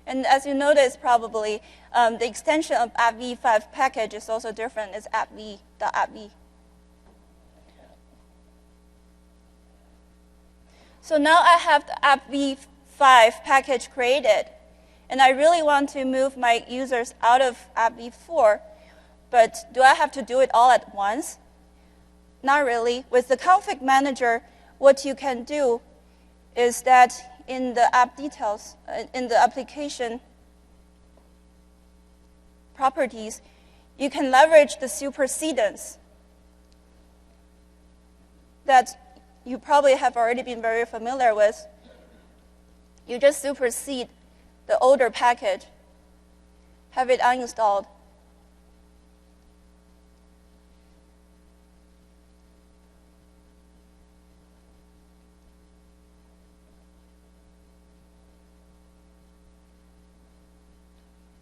And as you notice probably, the extension of app v5 package is also different. It's appv.appv. So now I have the app v5 package created. And I really want to move my users out of app v4. But do I have to do it all at once? Not really. With the config manager, what you can do is that in the app details, in the application properties, you can leverage the supersedence that you probably have already been very familiar with. You just supersede the older package, have it uninstalled.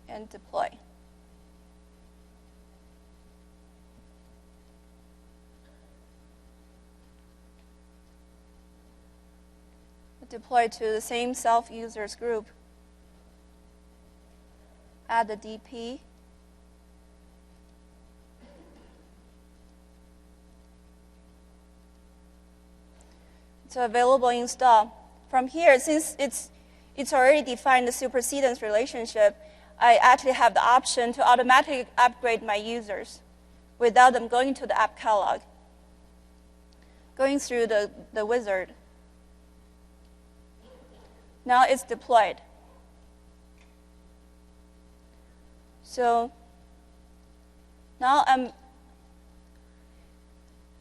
And deploy. deploy to the same self-users group. Add the DP. It's available install. From here, since it's already defined the supersedence relationship, I actually have the option to automatically upgrade my users without them going to the app catalog, going through the wizard. Now it's deployed. So now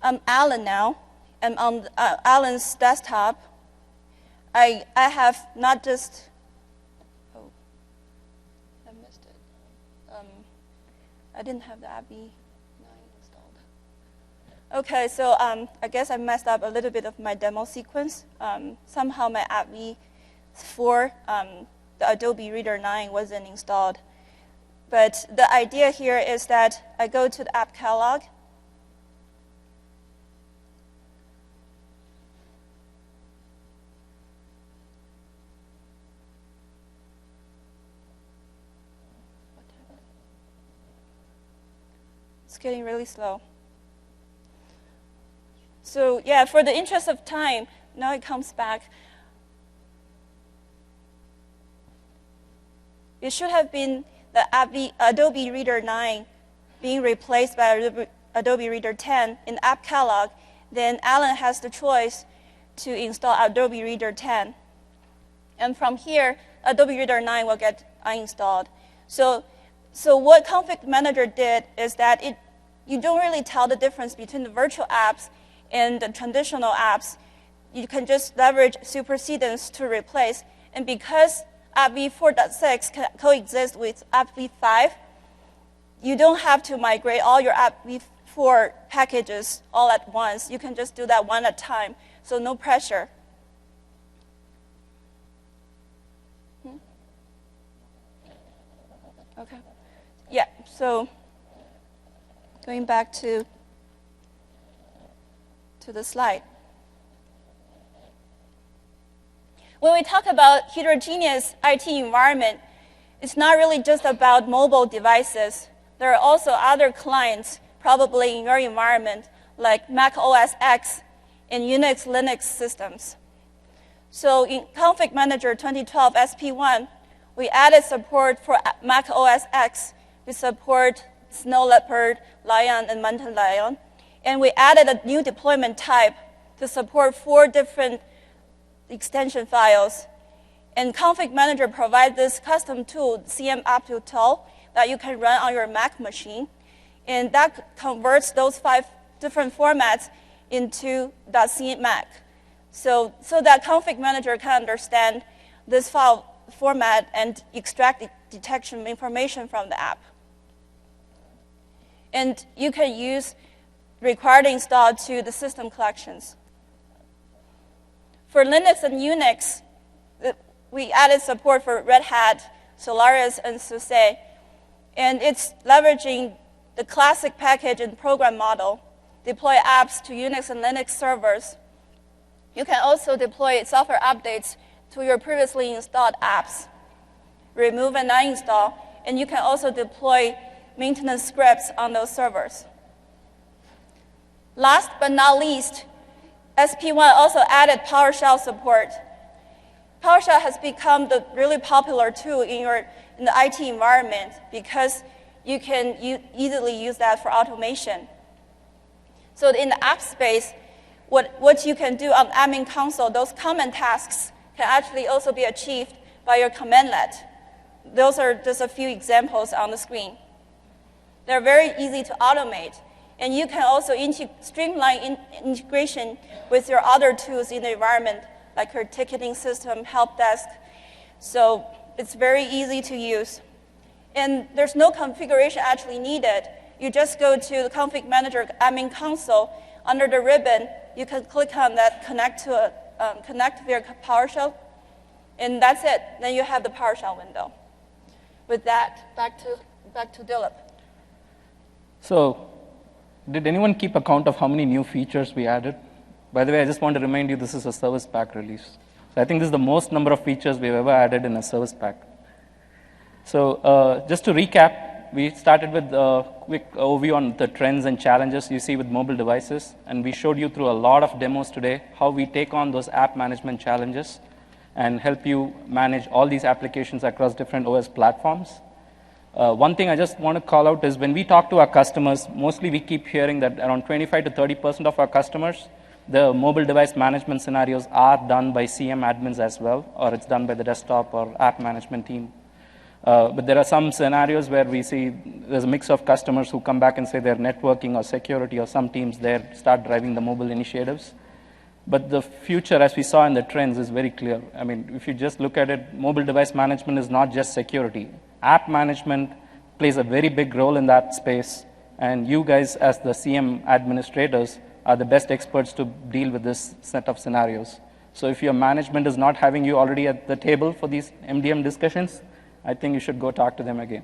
I'm Alan now. I'm on Alan's desktop. I have not just, oh, I missed it. I didn't have the AppV9 installed. Okay, so I guess I messed up a little bit of my demo sequence. Somehow my AppV4, the Adobe Reader 9 wasn't installed. But the idea here is that I go to the app catalog. It's getting really slow. So yeah, for the interest of time, now it comes back. It should have been the Adobe Reader 9 being replaced by Adobe Reader 10 in the app catalog. Then Alan has the choice to install Adobe Reader 10. And from here, Adobe Reader 9 will get uninstalled. So what Config Manager did is that you don't really tell the difference between the virtual apps and the traditional apps. You can just leverage supersedence to replace. And because AppV 4.6 can coexist with AppV 5, you don't have to migrate all your AppV 4 packages all at once. You can just do that one at a time, so no pressure. Okay. Yeah, so going back to the slide. When we talk about heterogeneous IT environment, it's not really just about mobile devices. There are also other clients, probably in your environment, like Mac OS X and Unix, Linux systems. So in Config Manager 2012 SP1, we added support for Mac OS X. We support Snow Leopard, Lion, and Mountain Lion. And we added a new deployment type to support 4 different extension files. And Config Manager provides this custom tool, CM Aptitude tool, that you can run on your Mac machine. And that converts those 5 different formats into .CMac. So that Config Manager can understand this file format and extract the detection information from the app. And you can use required install to the system collections. For Linux and Unix, we added support for Red Hat, Solaris, and SUSE. And it's leveraging the classic package and program model, deploy apps to Unix and Linux servers. You can also deploy software updates to your previously installed apps, remove and uninstall, and you can also deploy maintenance scripts on those servers. Last but not least, SP1 also added PowerShell support. PowerShell has become the really popular tool in the IT environment because you can easily use that for automation. So in the app space, what you can do on admin console, those common tasks can actually also be achieved by your commandlet. Those are just a few examples on the screen. They're very easy to automate. And you can also streamline integration with your other tools in the environment, like your ticketing system, help desk. So it's very easy to use. And there's no configuration actually needed. You just go to the Config Manager admin console. Under the ribbon, you can click on that connect via PowerShell, and that's it. Then you have the PowerShell window. With that, back to Dilip. So, did anyone keep account of how many new features we added? By the way, I just want to remind you this is a service pack release. So I think this is the most number of features we've ever added in a service pack. So just to recap, we started with a quick overview on the trends and challenges you see with mobile devices, and we showed you through a lot of demos today how we take on those app management challenges and help you manage all these applications across different OS platforms. One thing I just want to call out is when we talk to our customers, mostly we keep hearing that around 25 to 30% of our customers, the mobile device management scenarios are done by CM admins as well, or it's done by the desktop or app management team. But there are some scenarios where we see there's a mix of customers who come back and say they're networking or security, or some teams there start driving the mobile initiatives. But the future, as we saw in the trends, is very clear. I mean, if you just look at it, mobile device management is not just security. App management plays a very big role in that space, and you guys as the CM administrators are the best experts to deal with this set of scenarios. So if your management is not having you already at the table for these MDM discussions, I think you should go talk to them again.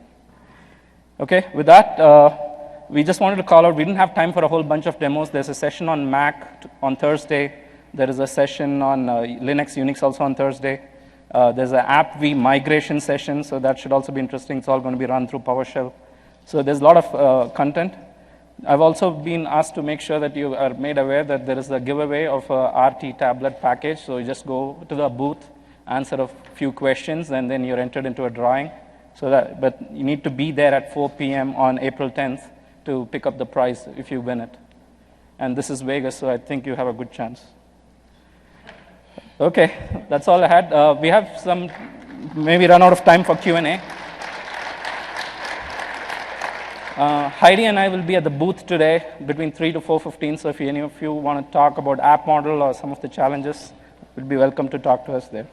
Okay, with that, we just wanted to call out, we didn't have time for a whole bunch of demos. There's a session on Mac on Thursday. There is a session on Linux, Unix also on Thursday. There's an AppV migration session, so that should also be interesting. It's all going to be run through PowerShell. So there's a lot of content. I've also been asked to make sure that you are made aware that there is a giveaway of a RT tablet package. So you just go to the booth, answer a few questions, and then you're entered into a drawing. But you need to be there at 4 p.m. on April 10th to pick up the prize if you win it. And this is Vegas, so I think you have a good chance. Okay, that's all I had. We have maybe run out of time for Q&A. Heidi and I will be at the booth today between 3 to 4:15, so if any of you want to talk about app model or some of the challenges, you'd be welcome to talk to us there.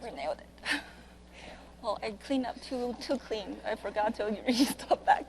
We nailed it. Well, I cleaned up too clean. I forgot to restart back.